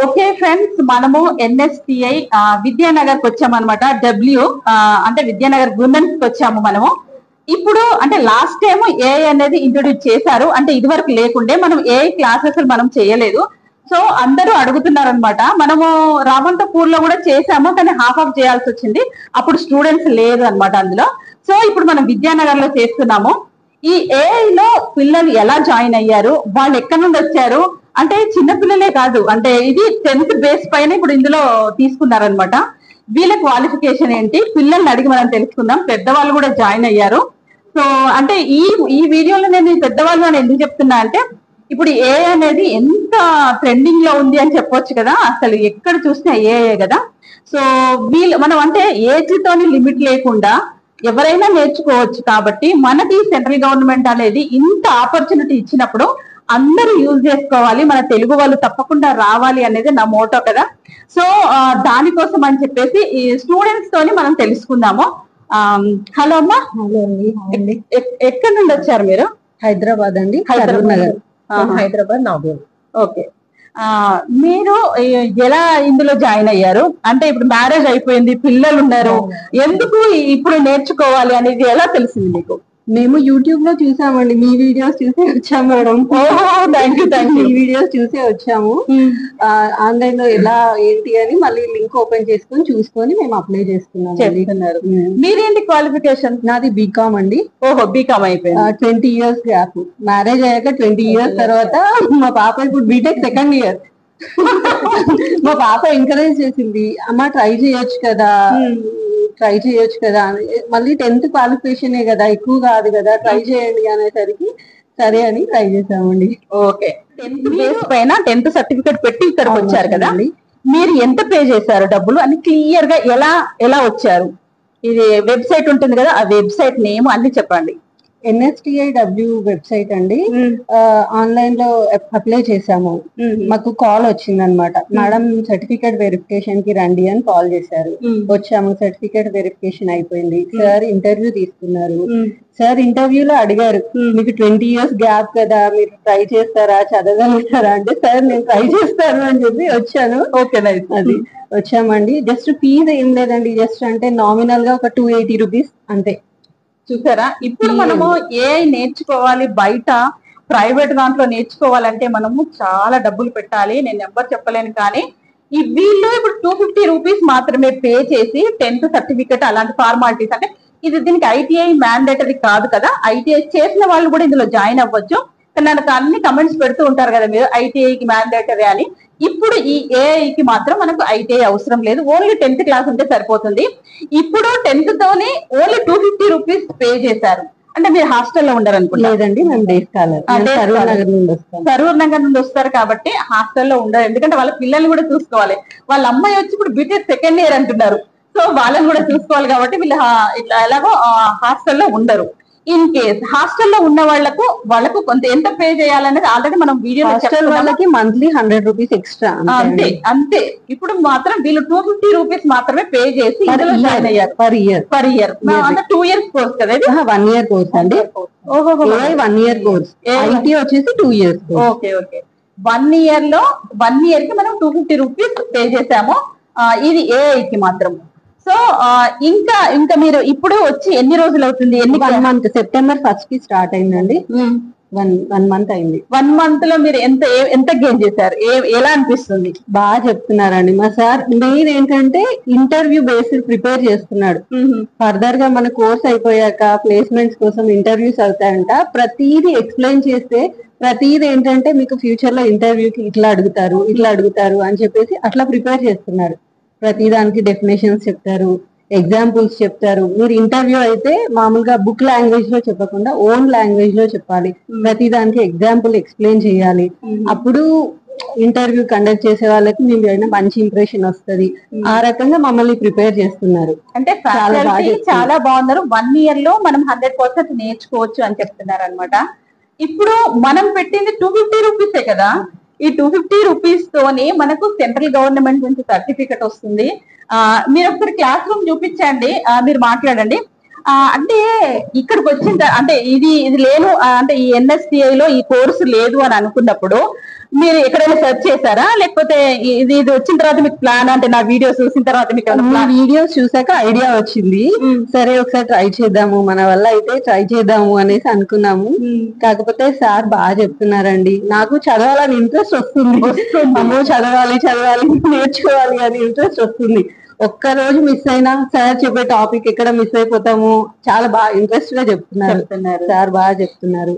Okay friends, మనము NSTI Vidyanagar కి వచ్చామన్నమాట. అంటే విద్యానగర్ ఉమెన్స్ కి వచ్చాము మనము. ఇప్పుడు అంటే లాస్ట్ టైం ఏఐ అనేది ఇంట్రొడ్యూస్ చేశారు, అంటే ఇది వరకు లేకుండే మనం ఏఐ క్లాసెస్ మనం చేయలేదు. సో అందరూ అడుగుతున్నారు అనమాట. మనము రామంతపూర్ లో కూడా చేసాము, కానీ హాఫ్ ఆఫ్ చేయాల్సి వచ్చింది, అప్పుడు స్టూడెంట్స్ లేదు అనమాట అందులో. సో ఇప్పుడు మనం విద్యానగర్ లో చేస్తున్నాము. ఈ ఏఐ లో పిల్లలు ఎలా జాయిన్ అయ్యారు, వాళ్ళు ఎక్కడి నుండి వచ్చారు, అంటే చిన్న పిల్లలే కాదు, అంటే ఇది 10th బేస్ పైన ఇప్పుడు ఇందులో తీసుకున్నారనమాట. వీళ్ళ క్వాలిఫికేషన్ ఏంటి, పిల్లల్ని అడిగి మనం తెలుసుకుందాం. పెద్దవాళ్ళు కూడా జాయిన్ అయ్యారు. సో అంటే ఈ వీడియోలో నేను పెద్దవాళ్ళు అని ఎందుకు చెప్తున్నా అంటే, ఇప్పుడు ఏఐ అనేది ఎంత ట్రెండింగ్ లో ఉంది అని చెప్పొచ్చు కదా. అసలు ఎక్కడ చూసినా ఏఐ కదా. సో మనం అంటే ఏజ్ తోని లిమిట్ లేకుండా ఎవరైనా నేర్చుకోవచ్చు. కాబట్టి మనకి సెంట్రల్ గవర్నమెంట్ అనేది ఇంత ఆపర్చునిటీ ఇచ్చినప్పుడు అందరూ యూజ్ చేసుకోవాలి, మన తెలుగు వాళ్ళు తప్పకుండా రావాలి అనేది నా మోటో కదా. సో దానికోసం అని చెప్పేసి ఈ స్టూడెంట్స్ తోని మనం తెలుసుకుందాము. హలో అమ్మా. హలో అండి. ఎక్కడి నుండి వచ్చారు మీరు? హైదరాబాద్ అండి. హైదరాబాద్ నాగోల్. ఓకే. మీరు ఎలా ఇందులో జాయిన్ అయ్యారు? అంటే ఇప్పుడు మ్యారేజ్ అయిపోయింది, పిల్లలు ఉన్నారు, ఎందుకు ఇప్పుడు నేర్చుకోవాలి అనేది ఎలా తెలిసింది మీకు? మేము యూట్యూబ్ లో చూసామండి, మీ వీడియోస్ చూసే వచ్చాము madam. Thank you. Me videos చూసే వచ్చాము. ఆన్లైన్ లో ఎలా ఏంటి అని మళ్ళీ లింక్ ఓపెన్ చేసుకొని చూసుకొని మేము అప్లై చేస్తున్నారు. మీరేంటి క్వాలిఫికేషన్? నాది బీకామ్ అండి. ఓహో, బీకామ్ అయిపోయింది. 20 years గ్యాప్. మ్యారేజ్ అయ్యాక 20 years తర్వాత మా పాప ఇప్పుడు బీటెక్ 2nd year. మా పాప ఎంకరేజ్ చేసింది, అమ్మ ట్రై చేయొచ్చు కదా మళ్ళీ 10th క్వాలిఫికేషన్ కదా, ఎక్కువ కాదు కదా, ట్రై చేయండి అనేసరికి సరే అని ట్రై చేసామండి. ఓకే. 10th బేస్ పైన 10th సర్టిఫికేట్ పెట్టి ఇక్కడికి వచ్చారు కదా. మీరు ఎంత పే చేశారు డబ్బులు అని క్లియర్ గా ఎలా వచ్చారు? ఇది వెబ్సైట్ ఉంటుంది కదా, ఆ వెబ్సైట్ నేమ్ అన్ని చెప్పండి. NSTIW వెబ్సైట్ అండి. ఆన్లైన్ లో అప్లై చేసాము. మాకు కాల్ వచ్చింది అనమాట, మేడం సర్టిఫికేట్ వెరిఫికేషన్ కి రండి అని కాల్ చేశారు. వచ్చాము, సర్టిఫికేట్ వెరిఫికేషన్ అయిపోయింది. సార్ ఇంటర్వ్యూ తీసుకున్నారు. సార్ ఇంటర్వ్యూలో అడిగారు, మీకు 20 years గ్యాప్ కదా, మీరు ట్రై చేస్తారా, చదవగలుగుతారా అంటే, సార్ నేను ట్రై చేస్తాను అని చెప్పి వచ్చాను. ఓకే, అది వచ్చామండి. జస్ట్ ఫీజు ఏం లేదండి, జస్ట్ అంటే నామినల్ గా ఒక 280 రూపీస్ అంతే. చూసారా, ఇప్పుడు మనము ఏఐ నేర్చుకోవాలి, బయట ప్రైవేట్ దాంట్లో నేర్చుకోవాలంటే మనము చాలా డబ్బులు పెట్టాలి. నేను నెంబర్ చెప్పలేను, కానీ ఈ వీళ్ళు ఇప్పుడు 250 రూపీస్ మాత్రమే పే చేసి 10th సర్టిఫికేట్ అలాంటి ఫార్మాలిటీస్, అంటే ఇది దీనికి ఐటీఐ మ్యాండేటరీ కాదు కదా. ఐటీఐ చేసిన వాళ్ళు కూడా ఇందులో జాయిన్ అవ్వచ్చు. నాకు అన్ని కమెంట్స్ పెడుతూ ఉంటారు కదా మీరు, ఐటీఐకి మ్యాండేటరీ అని. ఇప్పుడు ఈ ఏఐకి మాత్రం మనకు ఐటీఐ అవసరం లేదు, ఓన్లీ 10th క్లాస్ ఉంటే సరిపోతుంది. ఇప్పుడు 10th తోనే ఓన్లీ 250 రూపీస్ పే చేశారు. అంటే మీరు హాస్టల్లో ఉండరు అనుకుంటా? లేదండి, మేము డేస్ కాలర్, సరూర్ నగర్ నుండి వస్తారు కాబట్టి హాస్టల్లో ఉండరు. ఎందుకంటే వాళ్ళ పిల్లల్ని కూడా చూసుకోవాలి. వాళ్ళ అమ్మాయి వచ్చి ఇప్పుడు బీటెక్ 2nd year అంటున్నారు. సో వాళ్ళని కూడా చూసుకోవాలి కాబట్టి వీళ్ళు ఇట్లా ఎలాగో హాస్టల్లో ఉండరు. ఇన్ కేస్ హాస్టల్లో ఉన్న వాళ్ళకు కొంత ఎంత పే చేయాలనేది ఆల్రెడీ మనం వీడియో వాళ్ళకి మంత్లీ 100 రూపీస్ ఎక్స్ట్రా, అంతే. ఇప్పుడు మాత్రం వీళ్ళు 250 రూపీస్ మాత్రమే పే చేసి జాయిన్ అయ్యారు. పర్ ఇయర్ అంటే 2 years కోర్స్ కదా ఇది? 1 year కోర్స్ అండి. 1 year కోర్స్. ఐటీ వచ్చేసి 2 years. ఓకే. 1 year కి మనం 250 రూపీస్ పే చేసాము. ఇది ఏఐకి మాత్రం. సో ఇంకా మీరు ఇప్పుడు వచ్చి ఎన్ని రోజులు అవుతుంది? 1 month. సెప్టెంబర్ 1st కి స్టార్ట్ అయిందండి. 1 month అయింది. 1 month లో మీరు ఎంత గెయిన్ చేశారు? ఎలా అనిపిస్తుంది? బాగా చెప్తున్నారండి మా సార్. మెయిన్ ఏంటంటే ఇంటర్వ్యూ బేస్డ్ ప్రిపేర్ చేస్తున్నాడు. ఫర్దర్ గా మన కోర్స్ అయిపోయాక ప్లేస్మెంట్స్ కోసం ఇంటర్వ్యూస్ అవుతాయంట. ప్రతిదీ ఎక్స్ప్లెయిన్ చేస్తే, ప్రతిదీ ఏంటంటే మీకు ఫ్యూచర్ లో ఇంటర్వ్యూకి ఇట్లా అడుగుతారు అని చెప్పేసి అట్లా ప్రిపేర్ చేస్తున్నారు. ప్రతిదానికి డెఫినేషన్స్ చెప్తారు, ఎగ్జాంపుల్స్ చెప్తారు. మీరు ఇంటర్వ్యూ అయితే మామూలుగా బుక్ లాంగ్వేజ్ లో చెప్పకుండా ఓన్ లాంగ్వేజ్ లో చెప్పాలి. ప్రతిదానికి ఎగ్జాంపుల్ ఎక్స్ప్లెయిన్ చేయాలి. అప్పుడు ఇంటర్వ్యూ కండక్ట్ చేసే వాళ్ళకి మేము మంచి ఇంప్రెషన్ వస్తుంది. ఆ రకంగా మమ్మల్ని ప్రిపేర్ చేస్తున్నారు. అంటే చాలా బాగున్నారు. 1 year లో మనం 100% నేర్చుకోవచ్చు అని చెప్తున్నారు అనమాట. ఇప్పుడు మనం పెట్టింది 250 రూపీసే కదా. ఈ 250 రూపీస్ తోనే మనకు సెంట్రల్ గవర్నమెంట్ నుంచి సర్టిఫికెట్ వస్తుంది. మీరు ఒకసారి క్లాస్ రూమ్ చూపించండి, మీరు మాట్లాడండి. అంటే ఇక్కడికి వచ్చిన అంటే ఇది లేను, అంటే ఈ ఎన్ఎస్టిఐ లో ఈ కోర్సు లేదు అని అనుకున్నప్పుడు మీరు ఎక్కడైనా సెర్చ్ చేశారా, లేకపోతే ఇది వచ్చిన తర్వాత మీకు ప్లాన్, అంటే నా వీడియోస్ చూసిన తర్వాత మీకు వీడియోస్ చూసాక ఐడియా వచ్చింది, సరే ఒకసారి ట్రై చేద్దాము, మన వల్ల అయితే ట్రై చేద్దాము అనేసి అనుకున్నాము. కాకపోతే సార్ బాగా చెప్తున్నారండి, నాకు చదవాలని ఇంట్రెస్ట్ వస్తుంది, అమ్మో చదవాలి చదవాలి నేర్చుకోవాలి అని ఇంట్రెస్ట్ వస్తుంది. ఒక్క రోజు మిస్ అయినా సార్ చెప్పే టాపిక్ ఎక్కడ మిస్ అయిపోతాము, చాలా బాగా ఇంట్రెస్ట్ గా చెప్తున్నారు సార్, బాగా చెప్తున్నారు.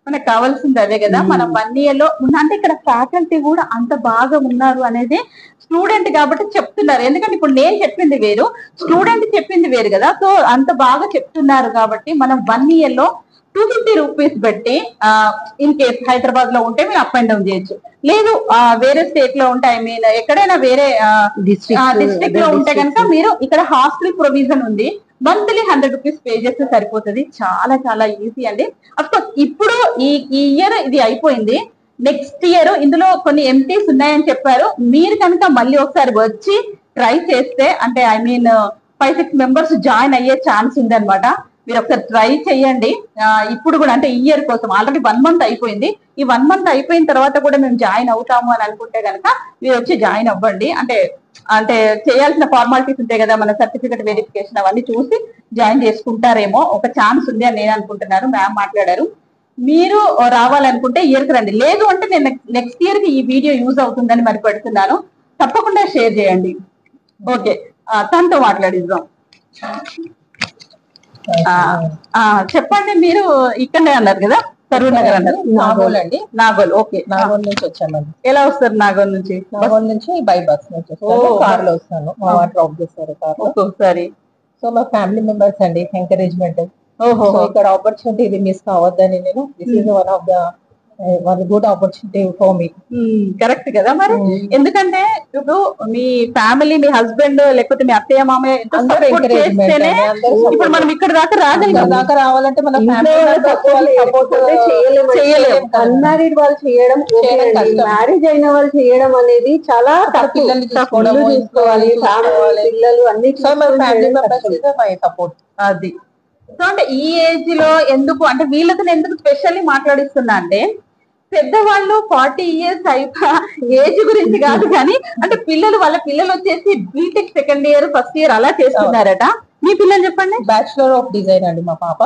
మనకు కావాల్సింది అదే కదా. మన 1 year లో అంటే ఇక్కడ ఫ్యాకల్టీ కూడా అంత బాగా ఉన్నారు అనేది స్టూడెంట్ కాబట్టి చెప్తున్నారు. ఎందుకంటే ఇప్పుడు నేను చెప్పింది వేరు, స్టూడెంట్ చెప్పింది వేరు కదా. సో అంత బాగా చెప్తున్నారు కాబట్టి మనం 1 year లో 250 రూపీస్ పెట్టి ఇన్ కేస్ హైదరాబాద్ లో ఉంటే మీరు అప్ అండ్ డౌన్ చేయొచ్చు. లేదు వేరే స్టేట్ లో ఉంటే, ఐ మీన్ ఎక్కడైనా వేరే డిస్ట్రిక్ట్ లో ఉంటే కనుక మీరు ఇక్కడ హాస్టల్ ప్రొవిజన్ ఉంది. మంత్లీ 100 రూపీస్ పే చేస్తే సరిపోతుంది. చాలా చాలా ఈజీ అండి. అఫ్కోర్స్ ఇప్పుడు ఈ ఇయర్ ఇది అయిపోయింది, నెక్స్ట్ ఇయర్ ఇందులో కొన్ని ఎంటీస్ ఉన్నాయని చెప్పారు. మీరు కనుక మళ్ళీ ఒకసారి వచ్చి ట్రై చేస్తే, అంటే ఐ మీన్ 5-6 మెంబర్స్ జాయిన్ అయ్యే ఛాన్స్ ఉంది అనమాట. మీరు ఒకసారి ట్రై చేయండి. ఇప్పుడు కూడా అంటే ఈ ఇయర్ కోసం ఆల్రెడీ 1 month అయిపోయింది. ఈ 1 month అయిపోయిన తర్వాత కూడా మేము జాయిన్ అవుతాము అని అనుకుంటే కనుక మీరు వచ్చి జాయిన్ అవ్వండి. అంటే చేయాల్సిన ఫార్మాలిటీస్ ఉంటాయి కదా, మన సర్టిఫికేట్ వెరిఫికేషన్ అవన్నీ చూసి జాయిన్ చేసుకుంటారేమో, ఒక ఛాన్స్ ఉంది అని నేను అనుకుంటున్నాను. మ్యామ్ మాట్లాడారు. మీరు రావాలనుకుంటే ఇయర్ కి రండి, లేదు అంటే నేను నెక్స్ట్ ఇయర్ కి ఈ వీడియో యూజ్ అవుతుందని మరి పెడుతున్నాను. తప్పకుండా షేర్ చేయండి. ఓకే, తనతో మాట్లాడిద్దాం. చెప్పండి, మీరు ఇక్కడనే అన్నారు కదా, కరూర్ నగర్ అన్నారు. నాగోల్ అండి. నాగోల్, ఓకే. నాగోల్ నుంచి వచ్చామండి. ఎలా వస్తారు నాగోల్ నుంచి? నాగోల్ నుంచి బై బస్ నుంచి కార్ లో వస్తాను, మా వారు డ్రాప్ చేస్తారు కార్ లో. ఒకసారి సో మా ఫ్యామిలీ మెంబర్స్ అండి ఎంకరేజ్మెంట్. ఇక్కడ ఆపర్చునిటీ ఇది మిస్ కావద్దని నేను, this is one of the good opportunity for me. Correct కదా మరి. ఎందుకంటే ఇప్పుడు మీ ఫ్యామిలీ, మీ హస్బెండ్ లేకపోతే మీ అత్తయ్య మామయ్య ఇప్పుడు మనం ఇక్కడ దాకా దాకా రావాలంటే మన అన్మ్యారీడ్ వాళ్ళు చేయడం, మ్యారేజ్ అయిన వాళ్ళు చేయడం అనేది చాలా పిల్లల్ని తీసుకోవాలి, పిల్లలు అన్ని ఫ్యామిలీ మెంబర్స్ సపోర్ట్. అది సో అంటే ఈ ఏజ్ లో ఎందుకు అంటే వీళ్ళతో ఎందుకు స్పెషల్లీ మాట్లాడిస్తున్నా అంటే, పెద్దవాళ్ళు 40 years ఏజ్ గురించి కాదు కానీ, అంటే వాళ్ళ పిల్లలు వచ్చేసి BTech 2nd year 1st year అలా చేస్తున్నారట. మీ పిల్లలు చెప్పండి. బ్యాచులర్ ఆఫ్ డిజైన్ అండి మా పాప,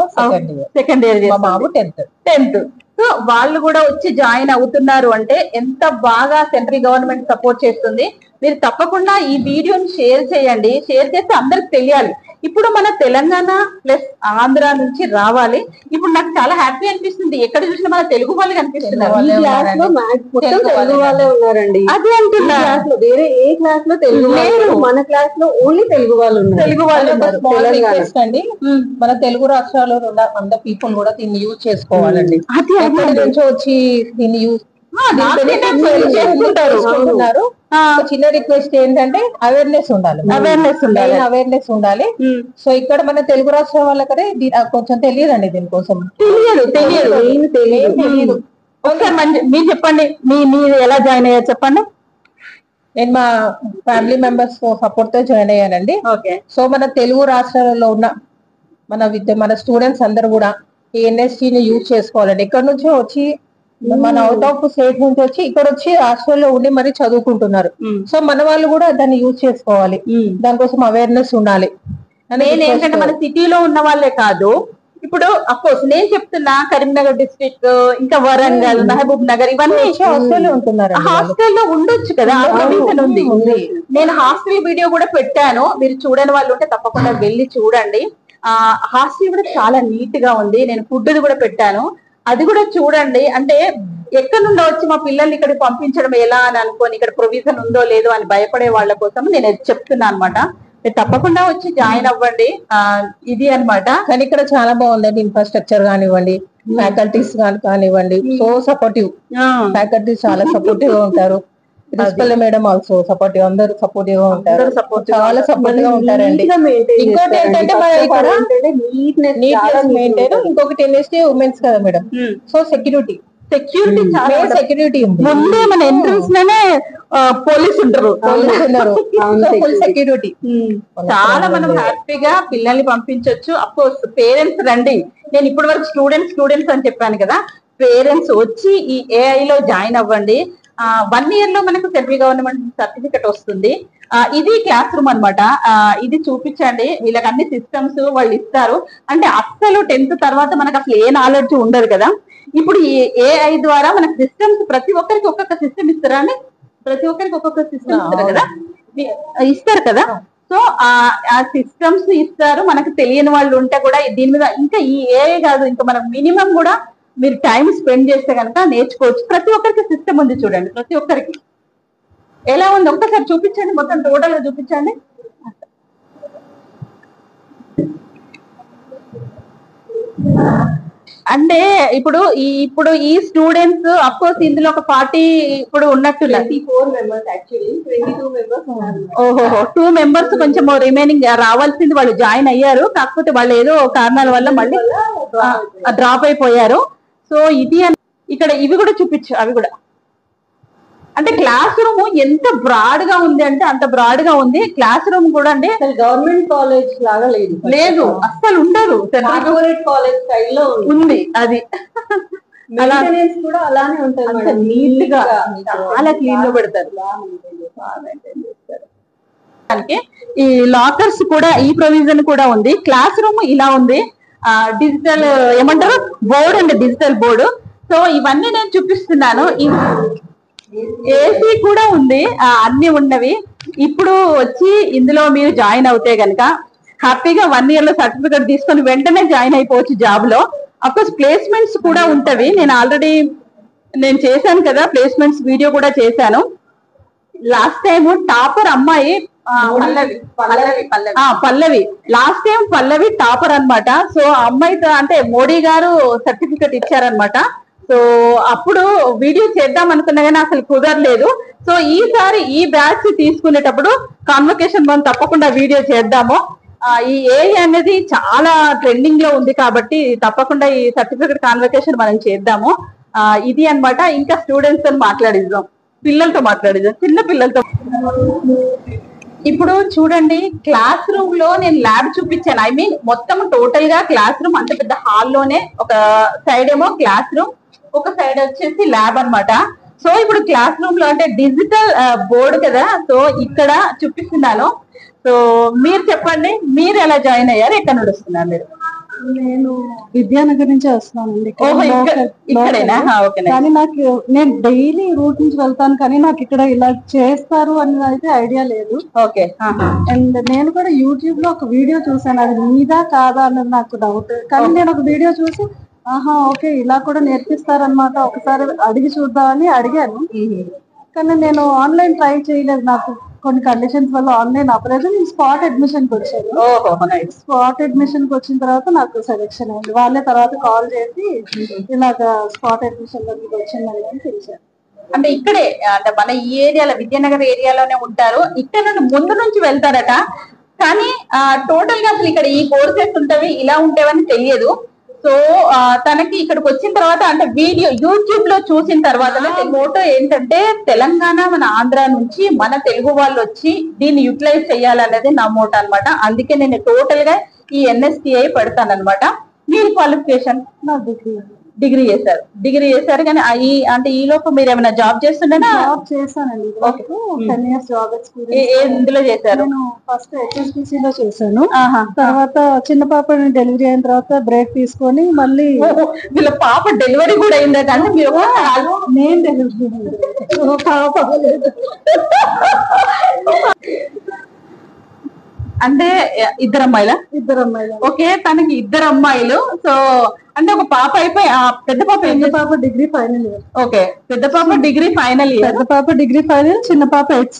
సెకండ్ ఇయర్, మా బాబు 10th. సో వాళ్ళు కూడా వచ్చి జాయిన్ అవుతున్నారు అంటే ఎంత బాగా సెంట్రల్ గవర్నమెంట్ సపోర్ట్ చేస్తుంది. మీరు తప్పకుండా ఈ వీడియోని షేర్ చేయండి. షేర్ చేస్తే అందరికి తెలియాలి. ఇప్పుడు మన తెలంగాణ ప్లస్ ఆంధ్ర నుంచి రావాలి. ఇప్పుడు నాకు చాలా హ్యాపీ అనిపిస్తుంది, ఎక్కడ చూసినా మన తెలుగు వాళ్ళు కనిపిస్తున్నారు. తెలుగు వాళ్ళే ఉన్నారండి. అది అంటున్నా, వేరే ఏ క్లాస్ లో తెలుగు లేరు, మన క్లాస్ లో ఓన్లీ తెలుగు వాళ్ళు ఉన్నారు. తెలుగు వాళ్ళు అండి. మన తెలుగు రాష్ట్రాల్లో ఉన్న అందరు పీపుల్ కూడా దీన్ని యూజ్ చేసుకోవాలండి. ఎక్కడి నుంచో వచ్చి దీన్ని యూజ్ చేసుకుంటున్నారు. చిన్న రిక్వెస్ట్ ఏంటంటే అవేర్నెస్ ఉండాలి. సో ఇక్కడ మన తెలుగు రాష్ట్రం వాళ్ళకనే కొంచెం తెలియదండి, దీనికోసం తెలియదు. మీరు చెప్పండి, మీరు ఎలా జాయిన్ అయ్యారు చెప్పండి. నేను మా ఫ్యామిలీ మెంబర్స్ సపోర్ట్ తో జాయిన్ అయ్యానండి. సో మన తెలుగు రాష్ట్రాలలో ఉన్న మన స్టూడెంట్స్ అందరు కూడా ఈ ఎన్ఎస్టీని యూజ్ చేసుకోవాలండి. ఇక్కడ నుంచో వచ్చి మన అవుట్ ఆఫ్ స్టేట్ నుంచి వచ్చి ఇక్కడ వచ్చి హాస్టల్లో ఉండి మరి చదువుకుంటున్నారు. సో మన వాళ్ళు కూడా దాన్ని యూజ్ చేసుకోవాలి, దానికోసం అవేర్నెస్ ఉండాలి. ఏంటంటే మన సిటీలో ఉన్న వాళ్ళే కాదు, ఇప్పుడు అఫ్కోర్స్ నేను చెప్తున్నా కరీంనగర్ డిస్ట్రిక్ట్, ఇంకా వరంగల్, మహబూబ్ నగర్ ఇవన్నీ హాస్టల్లో ఉంటున్నారు. హాస్టల్లో ఉండొచ్చు కదా, ఉంది. నేను హాస్టల్ వీడియో కూడా పెట్టాను, మీరు చూడని వాళ్ళు ఉంటే తప్పకుండా వెళ్ళి చూడండి. హాస్టల్ కూడా చాలా నీట్ గా ఉంది. నేను ఫుడ్ కూడా పెట్టాను, అది కూడా చూడండి. అంటే ఎక్కడి నుండో వచ్చి మా పిల్లల్ని ఇక్కడికి పంపించడం ఎలా అని అనుకోని, ఇక్కడ ప్రొవిజన్ ఉందో లేదో అని భయపడే వాళ్ళ కోసం నేను చెప్తున్నా అనమాట. తప్పకుండా వచ్చి జాయిన్ అవ్వండి. ఇది అనమాట. కానీ ఇక్కడ చాలా బాగుందండి, ఇన్ఫ్రాస్ట్రక్చర్ కానివ్వండి, ఫ్యాకల్టీస్ కానివ్వండి, సో సపోర్టివ్. ఫ్యాకల్టీస్ చాలా సపోర్టివ్ గా ఉంటారు. ప్రిన్సిపల్ మేడం ఆల్సో సపోర్టివ్, అందరూ సపోర్టివ్ గా ఉంటారు, చాలా సపోర్టివ్ గా ఉంటారండి. ఇంకోటి ఏంటంటే మన ఇక్కడ నీట్నెస్ మెయింటైన్. ఇంకొకటి ఎన్ఎస్టీ ఉమెన్స్ కదా మేడం, సో సెక్యూరిటీ ఉంది. ముందే మన ఎంట్రన్స్ లోనే పోలీస్ ఉంటారు, ఫుల్ సెక్యూరిటీ. చాలా మనం హ్యాపీగా పిల్లల్ని పంపించవచ్చు. అఫ్కోర్స్ పేరెంట్స్ రండి. నేను ఇప్పటి వరకు స్టూడెంట్స్ అని చెప్పాను కదా, పేరెంట్స్ వచ్చి ఈ ఏఐ లో జాయిన్ అవ్వండి. 1 year లో మనకు సెంట్రల్ గవర్నమెంట్ సర్టిఫికెట్ వస్తుంది. ఇది క్లాస్ రూమ్ అనమాట. ఇది చూపించండి. వీళ్ళకి అన్ని సిస్టమ్స్ వాళ్ళు ఇస్తారు. అంటే అస్సలు 10th తర్వాత మనకు అసలు ఏ నాలెడ్జ్ ఉండదు కదా. ఇప్పుడు ఈ AI ద్వారా మనకు సిస్టమ్స్ ప్రతి ఒక్కరికి ఒక్కొక్క సిస్టమ్ ఇస్తారా అండి? ప్రతి ఒక్కరికి ఒక్కొక్క సిస్టమ్ ఇస్తారు కదా, ఇస్తారు కదా. సో ఆ సిస్టమ్స్ ఇస్తారు. మనకు తెలియని వాళ్ళు ఉంటే కూడా దీని మీద ఇంకా ఈ AI కాదు, ఇంకా మనకు మినిమం కూడా మీరు టైం స్పెండ్ చేస్తే కనుక నేర్చుకోవచ్చు. ప్రతి ఒక్కరికి సిస్టమ్ ఉంది చూడండి. ప్రతి ఒక్కరికి ఎలా ఉంది ఒక్కసారి చూపించండి. మొత్తం టోటల్ గా చూపించండి. అంటే ఇప్పుడు ఈ స్టూడెంట్స్ అఫ్ కోర్స్ ఇందులో ఒక 40 ఇప్పుడు ఉన్నట్టు 24 members actually, 22 members ఉన్నారు. ఓహో 2 members కొంచెం రిమైనింగ్ రావాల్సింది వాళ్ళు జాయిన్ అయ్యారు. కాకపోతే వాళ్ళు ఏదో కారణాల వల్ల మళ్ళీ డ్రాప్ అయిపోయారు. సో ఇది ఇక్కడ ఇవి కూడా చూపించు. అవి కూడా అంటే క్లాస్ రూమ్ ఎంత బ్రాడ్ గా ఉంది అంటే అంత బ్రాడ్ గా ఉంది. క్లాస్ రూమ్ కూడా అండి గవర్నమెంట్ కాలేజ్ లాగా లేదు, అస్సలు ఉండదు. కార్పొరేట్ కాలేజ్ స్టైల్లో ఉంది అది. మెయింటెనెన్స్ కూడా అలానే ఉంటుంది, నీట్ గా చాలా క్లీన్ గా పెడతారు. ఈ లాకర్స్ కూడా ఈ ప్రొవిజన్ కూడా ఉంది. క్లాస్ రూమ్ ఇలా ఉంది. డిజిటల్ ఏమంటారు బోర్డు అండి, డిజిటల్ బోర్డు. సో ఇవన్నీ నేను చూపిస్తున్నాను. ఏసీ కూడా ఉంది, అన్ని ఉన్నవి. ఇప్పుడు వచ్చి ఇందులో మీరు జాయిన్ అవుతే గనక హ్యాపీగా 1 year లో సర్టిఫికేట్ తీసుకొని వెంటనే జాయిన్ అయిపోవచ్చు జాబ్ లో. అఫ్కోర్స్ ప్లేస్మెంట్స్ కూడా ఉంటవి. నేను చేశాను కదా ప్లేస్మెంట్స్ వీడియో కూడా చేశాను. లాస్ట్ టైం టాపర్ అమ్మాయి పల్లవి లాస్ట్ టైం పల్లవి టాపర్ అన్నమాట. సో ఆ అమ్మాయితో అంటే మోడీ గారు సర్టిఫికెట్ ఇచ్చారనమాట. సో అప్పుడు వీడియో చేద్దాం అనుకున్నా కానీ అసలు కుదరలేదు. సో ఈసారి ఈ బ్యాచ్ తీసుకునేటప్పుడు కాన్వకేషన్ మనం తప్పకుండా వీడియో చేద్దాము. ఈ AI అనేది చాలా ట్రెండింగ్ లో ఉంది కాబట్టి తప్పకుండా ఈ సర్టిఫికెట్ కాన్వకేషన్ మనం చేద్దాము. ఇది అన్నమాట. ఇంకా స్టూడెంట్స్ తో మాట్లాడిద్దాం, పిల్లలతో మాట్లాడిద్దాం, చిన్న పిల్లలతో. ఇప్పుడు చూడండి క్లాస్ రూమ్ లో నేను ల్యాబ్ చూపించాను. ఐ మీన్ మొత్తం టోటల్ గా క్లాస్ రూమ్ అంత పెద్ద హాల్లోనే ఒక సైడ్ ఏమో క్లాస్ రూమ్, ఒక సైడ్ వచ్చేసి ల్యాబ్ అన్నమాట. సో ఇప్పుడు క్లాస్ రూమ్ లో అంటే డిజిటల్ బోర్డు కదా, సో ఇక్కడ చూపిస్తున్నాను. సో మీరు చెప్పండి, మీరు ఎలా జాయిన్ అయ్యారు, ఎక్కడ నుండి వస్తున్నారు మీరు? నేను విద్యానగర్ నుంచి వస్తున్నానండి. ఇక్కడేనా? కానీ నాకు నేను డైలీ రూట్ నుంచి వెళ్తాను, కానీ నాకు ఇక్కడ ఇలా చేస్తారు అనేది అయితే ఐడియా లేదు. ఓకే. అండ్ నేను కూడా యూట్యూబ్ లో ఒక వీడియో చూసాను, అది మీదా కాదా అన్నది నాకు డౌట్. కానీ నేను ఒక వీడియో చూసి ఓకే ఇలా కూడా నేర్పిస్తారనమాట, ఒకసారి అడిగి చూద్దామని అడిగాను. కానీ నేను ఆన్లైన్ ట్రై చేయలేదు, నాకు కొన్ని కండిషన్స్ వల్ల ఆన్లైన్ అవ్వలేదు. నేను స్పాట్ అడ్మిషన్ కి వచ్చాను. స్పాట్ అడ్మిషన్ కి వచ్చిన తర్వాత నాకు సెలెక్షన్ అయింది. వాళ్ళే తర్వాత కాల్ చేసి ఇలాగా స్పాట్ అడ్మిషన్ లోకి వచ్చిందని అని తెలిసారు. అంటే ఇక్కడే అంటే మన ఈ ఏరియాలో విద్యానగర్ ఏరియాలోనే ఉంటారు. ఇక్కడ నుండి ముందు నుంచి వెళ్తారట. కానీ టోటల్ గా అసలు ఇక్కడ ఈ కోర్సెస్ ఉంటవి ఇలా ఉంటావని తెలియదు. సో తనకి ఇక్కడికి వచ్చిన తర్వాత అంటే వీడియో యూట్యూబ్ లో చూసిన తర్వాత మోటో ఏంటంటే తెలంగాణ మన ఆంధ్ర నుంచి మన తెలుగు వాళ్ళు వచ్చి దీన్ని యూటిలైజ్ చేయాలనేది నా మోటో అనమాట. అందుకే నేను టోటల్ గా ఈ NSTI పెడతాను అనమాట. మీరు క్వాలిఫికేషన్ డిగ్రీ చేశారు కానీ అంటే ఈ లోపు మీరు ఏమైనా జాబ్ చేస్తుండేనా? జాబ్ చేశానండి. 10 years జాబ్ ఎక్స్పీరియన్స్. ఎందులో చేశారు? నేను ఫస్ట్ HSBC లో చేశాను. తర్వాత చిన్న పాప డెలివరీ అయిన తర్వాత బ్రేక్ తీసుకొని మళ్ళీ వీళ్ళ పాప డెలివరీ కూడా అయిందా? కానీ మీరు నేను డెలివరీ పాప అంటే ఇద్దరు అమ్మాయిలా? ఇద్దరు అమ్మాయిలు. ఓకే, తనకి ఇద్దరు అమ్మాయిలు. సో అంటే ఒక పాప అయిపోయి పెద్ద పాప డిగ్రీ ఫైనల్ ఇయర్. ఓకే, పెద్ద పాప డిగ్రీ ఫైనల్ ఇయర్, పెద్ద పాప డిగ్రీ ఫైనల్, చిన్న పాప 8th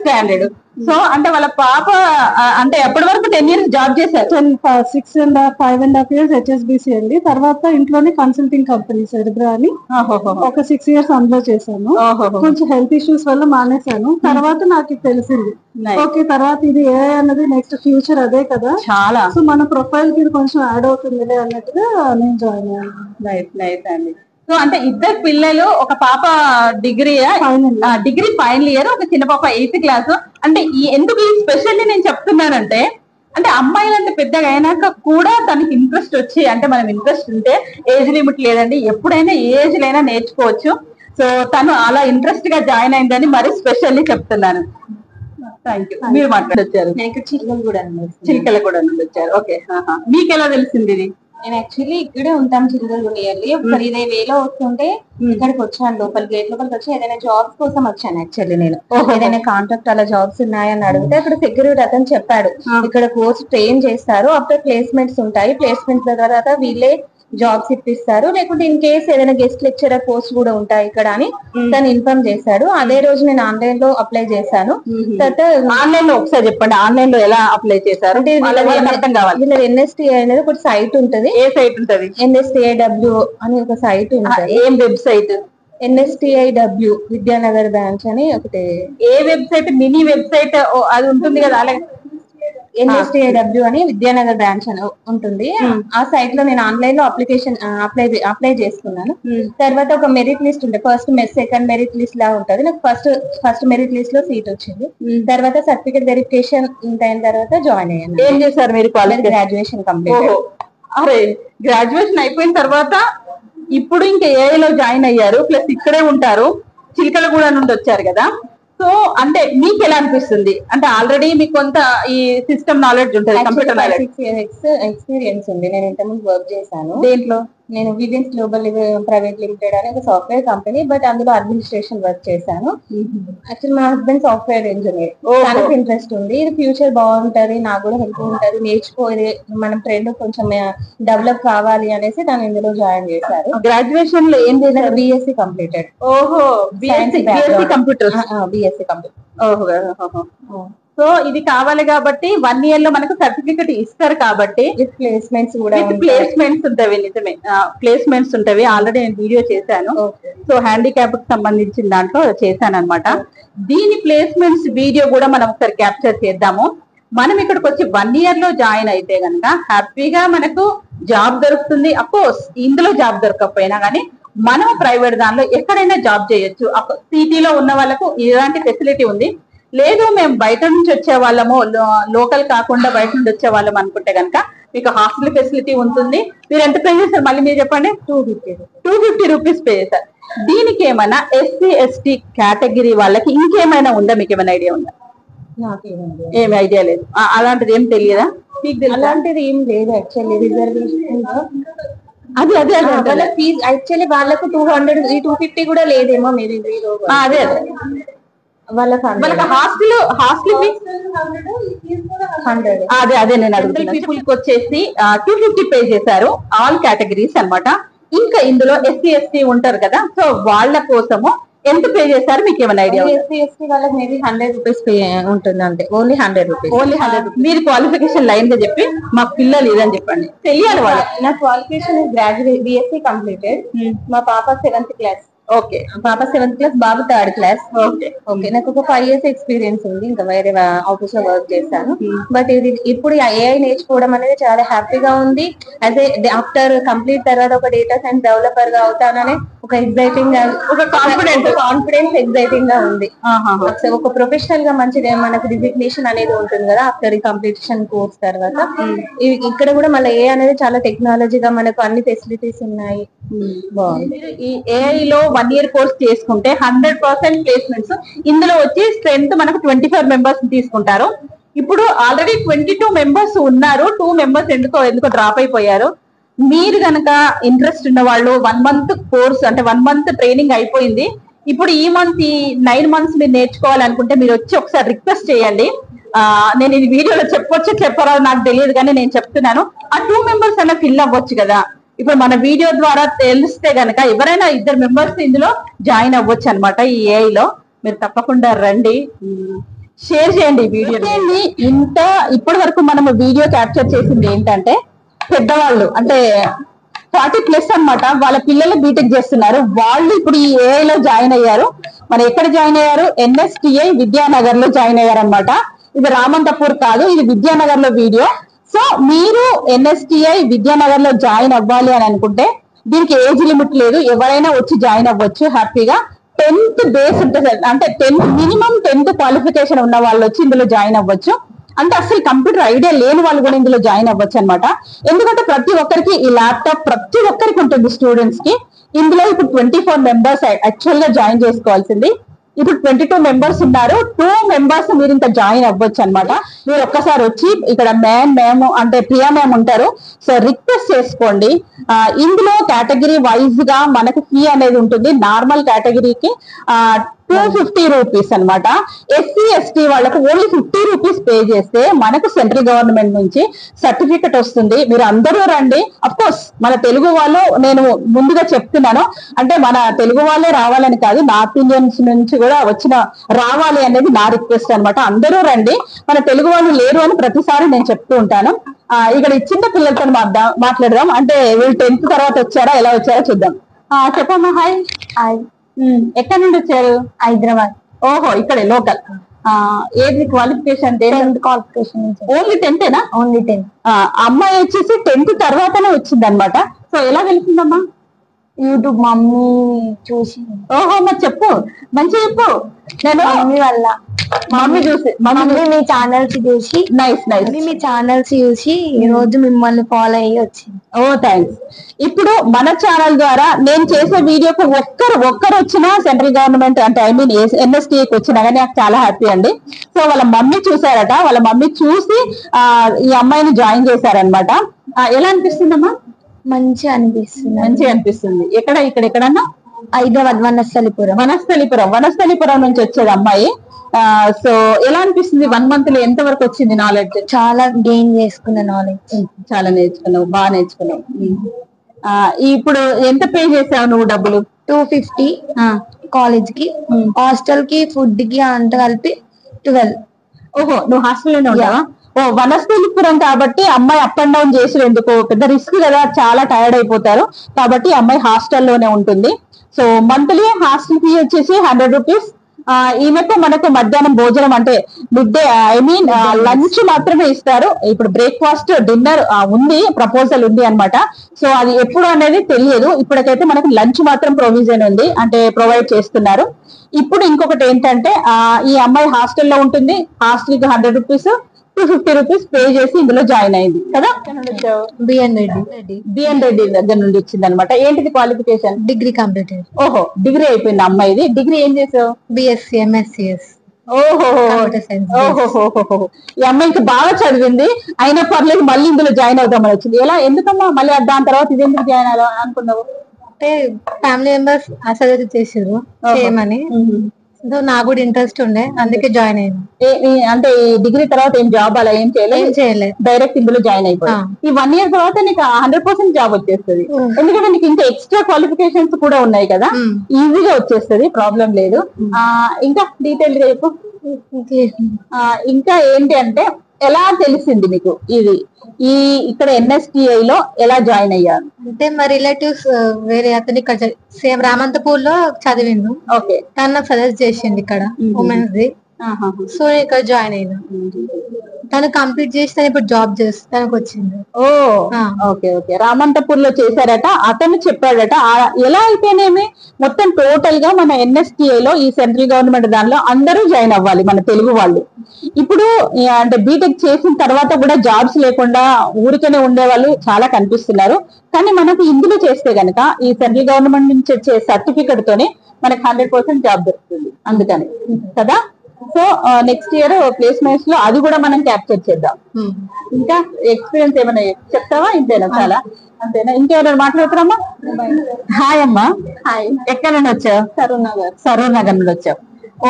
స్టాండర్డ్. సో అంటే వాళ్ళ పాప అంటే ఎప్పటి వరకు 10 years జాబ్ చేశారు? 5.5 years HSBC అండి. తర్వాత ఇంట్లోనే కన్సల్టింగ్ కంపెనీ సెరిబ్రా అని ఒక 6 years అందులో చేశాను. కొంచెం హెల్త్ ఇష్యూస్ వల్ల మానేశాను. తర్వాత నాకు తెలిసింది ఓకే తర్వాత ఇది ఏ అన్నది నెక్స్ట్ ఫ్యూచర్ అదే కదా చాలా. సో మన ప్రొఫైల్ కి కొంచెం యాడ్ అవుతుంది అన్నట్టుగా నేను జాయిన్ అయ్యాను. సో అంటే ఇద్దరు పిల్లలు, ఒక పాప డిగ్రీ ఫైనల్ ఇయర్, ఒక చిన్న పాప 8th క్లాస్. అంటే ఎందుకు ఈ స్పెషల్లీ నేను చెప్తున్నానంటే అంటే అమ్మాయిలు అంటే పెద్దగా అయినాక కూడా తనకి ఇంట్రెస్ట్ వచ్చి అంటే మనం ఇంట్రెస్ట్ ఉంటే ఏజ్ లిమిట్ లేదండి, ఎప్పుడైనా ఏజ్ లైనా నేర్చుకోవచ్చు. సో తను అలా ఇంట్రెస్ట్ గా జాయిన్ అయిందని మరి స్పెషల్లీ చెప్తున్నాను. Thank you. మీరు మాట్లాడొచ్చారు. నేను ఇక్కడ చిలుకలు కూడా చిలికల కూడా నుండి వచ్చారు. ఓకే, మీకు ఎలా తెలిసింది ఇది? నేను యాక్చువల్లీ ఇక్కడే ఉంటాం చిలుకలు నియర్లీ. ఒకసారి ఇదే వేలో వస్తుంటే ఇక్కడికి వచ్చాను, గేట్ లోపలికి వచ్చి ఏదైనా జాబ్స్ కోసం వచ్చాను. యాక్చువల్లీ నేను ఏదైనా కాంట్రాక్ట్ అలా జాబ్స్ ఉన్నాయని అడిగితే అక్కడ సెక్యూరిటీ అతను చెప్పాడు, ఇక్కడ కోర్స్ ట్రైన్ చేస్తారు, ఆఫ్టర్ ప్లేస్మెంట్స్ ఉంటాయి, ప్లేస్మెంట్స్ తర్వాత వీళ్ళే జాబ్స్ ఇప్పిస్తారు, లేకుంటే ఇన్ కేస్ ఏదైనా గెస్ట్ లెక్చరర్ పోస్ట్ కూడా ఉంటాయి ఇక్కడ అని తను ఇన్ఫార్మ్ చేశాడు. అదే రోజు నేను ఆన్లైన్ లో అప్లై చేశాను. తర్వాత ఆన్లైన్ లో ఒకసారి చెప్పండి, ఆన్లైన్ లో ఎలా అప్లై చేశారు? అంటే అర్థం కావాలి. వీళ్ళ NSTI అనేది ఒక సైట్ ఉంటది. ఏ సైట్ ఉంటది? NSTIW అని ఒక సైట్ ఉంటది. ఏం వెబ్సైట్? NSTIW విద్యానగర్ బ్రాంచ్ అని ఒకటి. ఏ వెబ్సైట్? మినీ వెబ్సైట్ అది ఉంటుంది కదా, అలాగే NSTIW అని విద్యానగర్ బ్రాంచ్ అని ఉంటుంది. ఆ సైట్ లో నేను ఆన్లైన్ లో అప్లికేషన్ అప్లై చేసుకున్నాను. తర్వాత ఒక మెరిట్ లిస్ట్ ఉంటే ఫస్ట్ సెకండ్ మెరిట్ లిస్ట్ లా ఉంటది. నాకు ఫస్ట్ మెరిట్ లిస్ట్ లో సీట్ వచ్చింది. తర్వాత సర్టిఫికేట్ వెరిఫికేషన్ అయిన తర్వాత జాయిన్ అయ్యాను. ఏం చేశారు మీరు? Graduation complete. అరే, గ్రాడ్యుయేషన్ అయిపోయిన తర్వాత ఇప్పుడు ఇంకా AI లో జాయిన్ అయ్యారు, ప్లస్ ఇక్కడే ఉంటారు, చిలకలగూడ నుండి వచ్చారు కదా. సో అంటే మీకు ఎలా అనిపిస్తుంది? అంటే ఆల్రెడీ మీకు కొంత ఈ సిస్టమ్ నాలెడ్జ్ ఉంటుంది, కంప్యూటర్ నాలెడ్జ్. 6 years ఎక్స్పీరియన్స్ ఉంది. నేను ఇంతకుముందు వర్క్ చేశాను. దేంట్లో? నేను విజన్స్ గ్లోబల్ ప్రైవేట్ లిమిటెడ్ అనే ఒక సాఫ్ట్వేర్ కంపెనీ, బట్ అందులో అడ్మినిస్ట్రేషన్ వర్క్ చేశాను. యాక్చువల్లీ మా హస్బెండ్ సాఫ్ట్వేర్ ఇంజనీర్. తనకు ఇంట్రెస్ట్ ఉంది, ఇది ఫ్యూచర్ బాగుంటది, నాకు కూడా హెల్ప్ ఉంటది, నేర్చుకోవాలి, మనం ట్రెండ్ కొంచెం డెవలప్ కావాలి అనేసి తను ఇందులో జాయిన్ చేశారు. గ్రాడ్యుయేషన్ లో ఏం చేశారు? BSc completed. ఓహో, BSc కంప్యూటర్. BSc complete. ఓహో. సో ఇది కావాలి కాబట్టి 1 year లో మనకు సర్టిఫికెట్ ఇస్తారు కాబట్టి విత్ ప్లేస్మెంట్స్ కూడా ప్లేస్మెంట్స్ ఉంటాయి. నిజమే, ప్లేస్మెంట్స్ ఉంటాయి. ఆల్రెడీ నేను వీడియో చేశాను. సో హ్యాండిక్యాప్ కి సంబంధించిన దాంట్లో చేశాను అనమాట. దీని ప్లేస్మెంట్స్ వీడియో కూడా మనం ఒకసారి క్యాప్చర్ చేద్దాము. మనం ఇక్కడికి వచ్చి 1 year లో జాయిన్ అయితే గనక హ్యాపీగా మనకు జాబ్ దొరుకుతుంది. అఫ్కోర్స్ ఇందులో జాబ్ దొరకకపోయినా కానీ మనం ప్రైవేట్ దానిలో ఎక్కడైనా జాబ్ చేయొచ్చు. సిటీలో ఉన్న వాళ్ళకు ఇలాంటి ఫెసిలిటీ ఉంది. లేదు మేము బయట నుంచి వచ్చే వాళ్ళము, లోకల్ కాకుండా బయట నుండి వచ్చే వాళ్ళం అనుకుంటే కనుక మీకు హాస్టల్ ఫెసిలిటీ ఉంటుంది. మీరు ఎంత పే చేస్తారు? మళ్ళీ మీరు చెప్పండి. 250 రూపీస్ పే చేస్తారు. దీనికి ఏమైనా SC ST కేటగిరీ వాళ్ళకి ఇంకేమైనా ఉందా? మీకు ఏమైనా ఐడియా ఉందా? ఏమి ఐడియా లేదు. అలాంటిది ఏం తెలియదా మీకు? అలాంటిది ఏం లేదు యాక్చువల్లీ. రిజర్వేషన్ అదే వాళ్ళ ఫీజ్ యాక్చువల్లీ వాళ్ళకు 200, 250 కూడా లేదేమో మేబీ. అదే వాళ్ళకి హాస్టల్ ఫీజ్ 100. అదే నేను అడుగుతున్నా. పీపుల్ కి వచ్చేసి 250 పే చేశారు, ఆల్ కేటగిరీస్ అన్నమాట. ఇంకా ఇందులో SC ST ఉంటారు కదా, సో వాళ్ళ కోసము ఎంత పే చేశారు? మీకు ఏమైనా ఐడియా? SC ST వాళ్ళకి మేబీ 100 రూపీస్ పే ఉంటుంది అంతే. Only 100 rupees. Only 100 rupees. మీరు క్వాలిఫికేషన్ లైన్ గా చెప్పి మా పిల్లలు ఇదని చెప్పండి, తెలియాలి వాళ్ళు. నా క్వాలిఫికేషన్ గ్రాడ్యుయేట్ BSc కంప్లీటెడ్. మా పాప 7th క్లాస్. ఓకే, పాప 7th క్లాస్, బాబు 3rd క్లాస్. ఓకే. నాకు ఒక 5 years ఎక్స్పీరియన్స్ ఉంది. ఇంకా వేరే ఆఫీస్ లో వర్క్ చేశాను. బట్ ఇది ఇప్పుడు AI నేర్చుకోవడం అనేది చాలా హ్యాపీగా ఉంది. అదే ఆఫ్టర్ కంప్లీట్ తర్వాత ఒక డేటా సైన్స్ డెవలపర్ గా అవుతానని ఒక ఎగ్జైటింగ్, ఒక కాన్ఫిడెన్స్ ఎగ్జైటింగ్ గా ఉంది. ఒక ప్రొఫెషనల్ గా మంచిగా మనకు డిజిగ్నేషన్ అనేది ఉంటుంది కదా ఆఫ్టర్ ఈ కంప్లీషన్ కోర్స్ తర్వాత. ఇక్కడ కూడా మళ్ళీ AI అనేది చాలా టెక్నాలజీగా మనకు అన్ని ఫెసిలిటీస్ ఉన్నాయి. బాగుంది. ఈ AI లో 1 year కోర్స్ చేసుకుంటే 100% ప్లేస్మెంట్స్. ఇందులో వచ్చి స్ట్రెంత్ మనకు 24 మెంబర్స్ తీసుకుంటారు. ఇప్పుడు ఆల్రెడీ 22 మెంబర్స్ ఉన్నారు. 2 మెంబర్స్ ఎందుకో డ్రాప్ అయిపోయారు. మీరు గనక ఇంట్రెస్ట్ ఉన్న వాళ్ళు 1 month కోర్స్ అంటే 1 month ట్రైనింగ్ అయిపోయింది. ఇప్పుడు ఈ 9 months మీరు నేర్చుకోవాలనుకుంటే మీరు వచ్చి ఒకసారి రిక్వెస్ట్ చేయండి. నేను ఈ వీడియోలో చెప్పరో నాకు తెలియదు, కానీ నేను చెప్తున్నాను. ఆ 2 మెంబర్స్ అలా ఫిల్ అవ్వచ్చు కదా. ఇప్పుడు మన వీడియో ద్వారా తెలిస్తే గనక ఎవరైనా 2 మెంబర్స్ ఇందులో జాయిన్ అవ్వచ్చు అనమాట. ఈ AI లో మీరు తప్పకుండా రండి, షేర్ చేయండి ఈ వీడియో. ఇంత ఇప్పటి వరకు మనం వీడియో క్యాప్చర్ చేసింది ఏంటంటే పెద్దవాళ్ళు అంటే 40+ అన్నమాట. వాళ్ళ పిల్లలు బీటెక్ చేస్తున్నారు. వాళ్ళు ఇప్పుడు ఈ AI లో జాయిన్ అయ్యారు. మరి ఎక్కడ జాయిన్ అయ్యారు? NSTI విద్యానగర్ లో జాయిన్ అయ్యారు అనమాట. ఇది రామంతపూర్ కాదు, ఇది విద్యానగర్ లో వీడియో. సో మీరు NSTI విద్యానగర్ లో జాయిన్ అవ్వాలి అని అనుకుంటే దీనికి ఏజ్ లిమిట్ లేదు, ఎవరైనా వచ్చి జాయిన్ అవ్వచ్చు హ్యాపీగా. 10th బేస్ ఉంటుంది, అంటే 10th మినిమం 10th క్వాలిఫికేషన్ ఉన్న వాళ్ళు వచ్చి ఇందులో జాయిన్ అవ్వచ్చు. అంటే అసలు కంప్యూటర్ ఐడియా లేని వాళ్ళు కూడా ఇందులో జాయిన్ అవ్వచ్చు అనమాట. ఎందుకంటే ప్రతి ఒక్కరికి ఈ ల్యాప్టాప్ ప్రతి ఒక్కరికి ఉంటుంది. స్టూడెంట్స్ కి ఇందులో ఇప్పుడు 24 మెంబర్స్ యాక్చువల్ గా జాయిన్ చేసుకోవాల్సింది. ఇప్పుడు 22 మెంబర్స్ ఉన్నారు. 2 మెంబర్స్ మీరు ఇంకా జాయిన్ అవ్వచ్చు అనమాట. మీరు ఒక్కసారి వచ్చి ఇక్కడ మేము అంటే ప్రియా మ్యామ్ ఉంటారు. సో రిక్వెస్ట్ చేసుకోండి. ఇందులో కేటగిరీ వైజ్ గా మనకు ఫీ అనేది ఉంటుంది. నార్మల్ కేటగిరీకి 250 రూపీస్ అనమాట. ఎస్సీ ఎస్టీ వాళ్ళకు ఓన్లీ 50 రూపీస్ పే చేస్తే మనకు సెంట్రల్ గవర్నమెంట్ నుంచి సర్టిఫికెట్ వస్తుంది. మీరు అందరూ రండి. అఫ్ కోర్స్ మన తెలుగు వాళ్ళు, నేను ముందుగా చెప్తున్నాను, అంటే మన తెలుగు వాళ్ళే రావాలని కాదు, నార్త్ ఇండియన్స్ నుంచి కూడా రావాలి అనేది నా రిక్వెస్ట్ అనమాట. అందరూ రండి. మన తెలుగు వాళ్ళు లేరు అని ప్రతిసారి నేను చెప్తూ ఉంటాను. ఇక్కడ చిన్న పిల్లలతో మాట్లాడదాం. అంటే వీళ్ళు 10th తర్వాత వచ్చారా, ఎలా వచ్చారో చూద్దాం. చెప్పమ్మా. హాయ్. హాయ్. ఎక్కడి నుండి వచ్చారు? హైదరాబాద్. ఓహో, ఇక్కడే లోకల్. ఏది qualification? Qualification only 10th. Only 10th. అమ్మాయి వచ్చేసి 10th తర్వాతనే వచ్చింది అనమాట. సో ఎలా తెలిసిందమ్మా? యూట్యూబ్ మమ్మీ చూసి. ఓహో, మరి చెప్పు, మంచిగా చెప్పు. నేను మమ్మీ వల్ల, మమ్మీ చూసి, మమ్మీ మీ ఛానల్స్ చూసి. Nice nice. మీ ఛానల్స్ చూసి ఈ రోజు మిమ్మల్ని ఫాలో అయ్యి వచ్చింది. Oh thanks. ఇప్పుడు మన ఛానల్ ద్వారా నేను చేసే వీడియోకి ఒక్కరు వచ్చినా సెంట్రల్ గవర్నమెంట్ అంటే ఐ మీన్ ఎన్ఎస్టీకి వచ్చినా కానీ నాకు చాలా హ్యాపీ అండి. సో వాళ్ళ మమ్మీ చూసారట. వాళ్ళ మమ్మీ చూసి ఈ అమ్మాయిని జాయిన్ చేశారనమాట. ఎలా అనిపిస్తుందమ్మా? మంచిగా అనిపిస్తుంది. ఎక్కడన్నా? హైదరాబాద్ వనస్థలిపురం నుంచి వచ్చేది అమ్మాయి. సో ఎలా అనిపిస్తుంది? 1 month లో ఎంత వరకు వచ్చింది నాలెడ్జ్? చాలా గెయిన్ చేసుకున్న నాలెడ్జ్. చాలా నేర్చుకున్నావు, బాగా నేర్చుకున్నావు. ఇప్పుడు ఎంత పే చేసావు నువ్వు డబ్బులు? 250 కాలేజ్ కి, హాస్టల్ కి, ఫుడ్ కి అంత కలిపి 12. ఓహో, నువ్వు హాస్టల్లోనే ఉంటావా? ఓ, వనస్థలిపురం కాబట్టి అమ్మాయి అప్ అండ్ డౌన్ చేసి ఎందుకు, పెద్ద రిస్క్ కదా, చాలా టైర్డ్ అయిపోతారు కాబట్టి అమ్మాయి హాస్టల్లోనే ఉంటుంది. సో మంత్లీ హాస్టల్ ఫీ వచ్చేసి 100 రూపీస్. ఈమెకు మనకు మధ్యాహ్నం భోజనం అంటే mid day I mean lunch మాత్రమే ఇస్తారు. ఇప్పుడు బ్రేక్ఫాస్ట్, డిన్నర్ ఉంది, ప్రపోజల్ ఉంది అనమాట. సో అది ఎప్పుడు అనేది తెలియదు. ఇప్పటికైతే మనకు లంచ్ మాత్రం ప్రొవిజన్ ఉంది, అంటే ప్రొవైడ్ చేస్తున్నారు. ఇప్పుడు ఇంకొకటి ఏంటంటే ఈ అమ్మాయి హాస్టల్లో ఉంటుంది. హాస్టల్ కి 100 రూపీస్, 250 రూపీస్ పే చేసి ఇందులో జాయిన్ అయింది కదా. బిఎన్ రెడ్డి దగ్గర నుండి వచ్చింది అనమాట. ఏంటిది క్వాలిఫికేషన్? Degree completed. ఓహో, డిగ్రీ అయిపోయింది అమ్మాయిది. డిగ్రీ ఏం చేసావు? BSc MSCS. ఓహో, ఈ అమ్మాయికి బాగా చదివింది, అయినా పర్లేదు మళ్ళీ ఇందులో జాయిన్ అవుదామని వచ్చింది. ఎలా, ఎందుకమ్మా మళ్ళీ దాని తర్వాత ఇది ఎందుకు జాయిన్ అవ్వాలి అనుకున్నావు? అంటే ఫ్యామిలీ మెంబర్స్ సజెస్ట్ చేసారు చేయమని. నాకు కూడా ఇంట్రెస్ట్ ఉండే, అందుకే జాయిన్ అయ్యాను. అంటే డిగ్రీ తర్వాత ఏం జాబ్ అలా ఏం చేయలేదు, డైరెక్ట్ ఇందులో జాయిన్ అయిపోయాను. ఈ 1 year తర్వాత నీకు 100% జాబ్ వచ్చేస్తుంది. ఎందుకంటే నీకు ఇంకా ఎక్స్ట్రా క్వాలిఫికేషన్స్ కూడా ఉన్నాయి కదా, ఈజీగా వచ్చేస్తుంది, ప్రాబ్లం లేదు. ఇంకా డీటెయిల్ గా చెప్పు. ఇంకా ఏంటి అంటే ఎలా తెలిసింది మీకు ఇది ఇక్కడ ఎన్ఎస్టిఐ లో ఎలా జాయిన్ అయ్యారు? అంటే మా రిలేటివ్స్ వేరే అతను ఇక్కడ సేమ్ రామంతపూర్ లో చదివిండు. ఓకే, తను నాకు సజెస్ట్ చేసిండు ఇక్కడ ఉమెన్స్ ది. సో ఇక్కడ జాయిన్ అయినా. తను కంప్లీట్ చేసి తను ఇప్పుడు జాబ్ చేస్తానికి వచ్చింది. ఓ ఓకే ఓకే, రామంతపూర్ లో చేశారట, అతను చెప్పాడట. ఎలా అయితేనేమి మొత్తం టోటల్ గా మన ఎన్ఎస్టిఐ లో ఈ సెంట్రల్ గవర్నమెంట్ దానిలో అందరూ జాయిన్ అవ్వాలి, మన తెలుగు వాళ్ళు. ఇప్పుడు అంటే బీటెక్ చేసిన తర్వాత కూడా జాబ్స్ లేకుండా ఊరికనే ఉండే వాళ్ళు చాలా కనిపిస్తున్నారు. కానీ మనకు ఇందులో చేస్తే గనక ఈ సెంట్రల్ గవర్నమెంట్ నుంచి వచ్చే సర్టిఫికెట్ తోనే మనకు 100% జాబ్ దొరుకుతుంది. అందుకని కదా. సో నెక్స్ట్ ఇయర్ ప్లేస్మెంట్స్ లో అది కూడా మనం క్యాప్చర్ చేద్దాం. ఇంకా ఎక్స్పీరియన్స్ ఏమైనా చెప్తావా? ఇంతేనా? చాలా అంతేనా? ఇంకెవరైనా మాట్లాడుతున్నామా? హాయ్ అమ్మా. హాయ్. ఎక్కడ నుండి వచ్చావు? సరూర్ నగర్ నుండి వచ్చావు.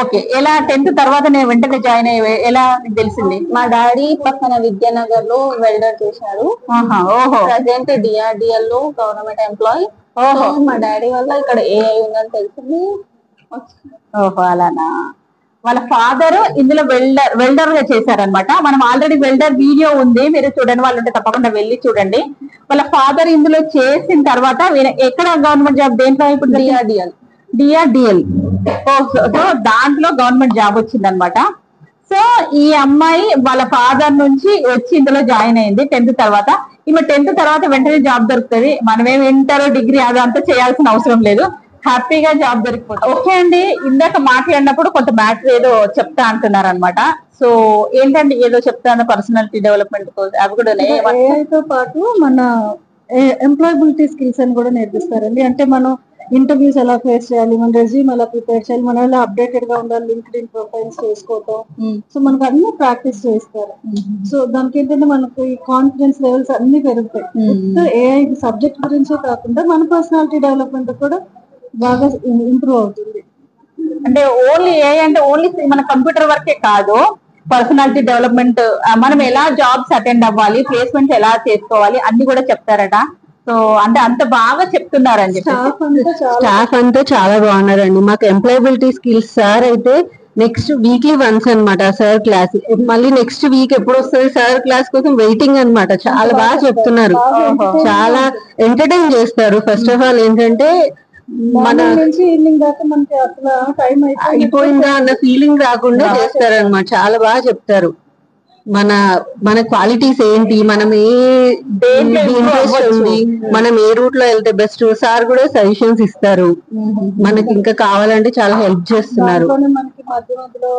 ఓకే, ఎలా 10th తర్వాత నేను వెంటనే జాయిన్ అయ్యే ఎలా తెలిసింది? మా డాడీ పక్కన విద్యానగర్ లో వెల్డర్ చేశారు. ఓహో, ప్రజెంట్ డిఆర్డిఎల్ లో గవర్నమెంట్ ఎంప్లాయీ. ఓహో, మా డాడీ వల్ల ఇక్కడ ఏఐ ఉందని తెలిసింది. ఓహో, అలానా. వాళ్ళ ఫాదర్ ఇందులో వెల్డర్ గా చేశారనమాట. మనం ఆల్రెడీ వెల్డర్ వీడియో ఉంది, మీరు చూడండి, వాళ్ళు ఉంటే తప్పకుండా వెళ్ళి చూడండి. వాళ్ళ ఫాదర్ ఇందులో చేసిన తర్వాత ఎక్కడ గవర్నమెంట్ జాబ్, దేంట్లో? ఇప్పుడు డిఆర్డిఎల్. సో దాంట్లో గవర్నమెంట్ జాబ్ వచ్చిందనమాట. సో ఈ అమ్మాయి వాళ్ళ ఫాదర్ నుంచి వచ్చి ఇందులో జాయిన్ అయింది 10th తర్వాత. ఈమె 10th తర్వాత వెంటనే జాబ్ దొరుకుతుంది. మనమేం ఇంటర్ డిగ్రీ అదంతా చేయాల్సిన అవసరం లేదు, హ్యాపీగా జాబ్ దొరికిపోతుంది. ఓకే అండి, ఇందాక మాట్లాడినప్పుడు కొంత మ్యాటర్ ఏదో చెప్తా అంటున్నారు అనమాట. సో ఏంటంటే ఏదో చెప్తాను పర్సనాలిటీ డెవలప్మెంట్ కోసం, అవి కూడా తో పాటు మన ఎంప్లాయబిలిటీ స్కిల్స్ అని కూడా నేర్పిస్తారండి. అంటే మనం ఇంటర్వ్యూస్ ఎలా ఫేస్ చేయాలి, మన రెజ్యూమ్ ఎలా ప్రిపేర్ చేయాలి, మన ఎలా అప్డేటెడ్ గా ఉండాలి, లింక్డ్ ఇన్ ప్రొఫైల్స్ చేసుకోవటం. సో మనకు అన్ని ప్రాక్టీస్ చేస్తారు. సో దానికి ఏంటంటే మనకు ఈ కాన్ఫిడెన్స్ లెవెల్స్ అన్ని పెరుగుతాయి. ఏఐ సబ్జెక్ట్ గురించే కాకుండా మన పర్సనాలిటీ డెవలప్మెంట్ కూడా బాగా ఇంప్రూవ్ అవుతుంది. అంటే ఓన్లీ ఏ అంటే ఓన్లీ మన కంప్యూటర్ వర్కే కాదు, పర్సనాలిటీ డెవలప్మెంట్, మనం ఎలా జాబ్స్ అటెండ్ అవ్వాలి, ప్లేస్మెంట్స్ ఎలా చేసుకోవాలి అన్ని కూడా చెప్తారట. సో అంటే అంత బాగా చెప్తున్నారని చెప్పి స్టాఫ్ అంతా చాలా బాగున్నారండి. మాకు ఎంప్లాయబిలిటీ స్కిల్స్ సార్ అయితే నెక్స్ట్ వీక్లీ వన్స్ అన్నమాట సార్ క్లాస్. మళ్ళీ నెక్స్ట్ వీక్ ఎప్పుడు వస్తుంది సార్ క్లాస్ కోసం వెయిటింగ్ అన్నమాట. చాలా బాగా చెప్తున్నారు, చాలా ఎంటర్టైన్ చేస్తారు. ఫస్ట్ ఆఫ్ ఆల్ ఏంటంటే మన నుంచి ఈవినింగ్ దాకా మనకి అసలు టైం అయిపోయిందా అన్న ఫీలింగ్ రాకుండా చేస్తారన్నమాట. చాలా బాగా చెప్తారు. మన మన క్వాలిటీస్ ఏంటి, మనం ఏ ఇంట్రెస్ట్ ఉంది, మనం ఏ రూట్ లో వెళ్తే బెస్ట్, సార్ కూడా సజెషన్స్ ఇస్తారు. మనకి ఇంకా కావాలంటే చాలా హెల్ప్ చేస్తున్నారు. మనకి మధ్య మధ్యలో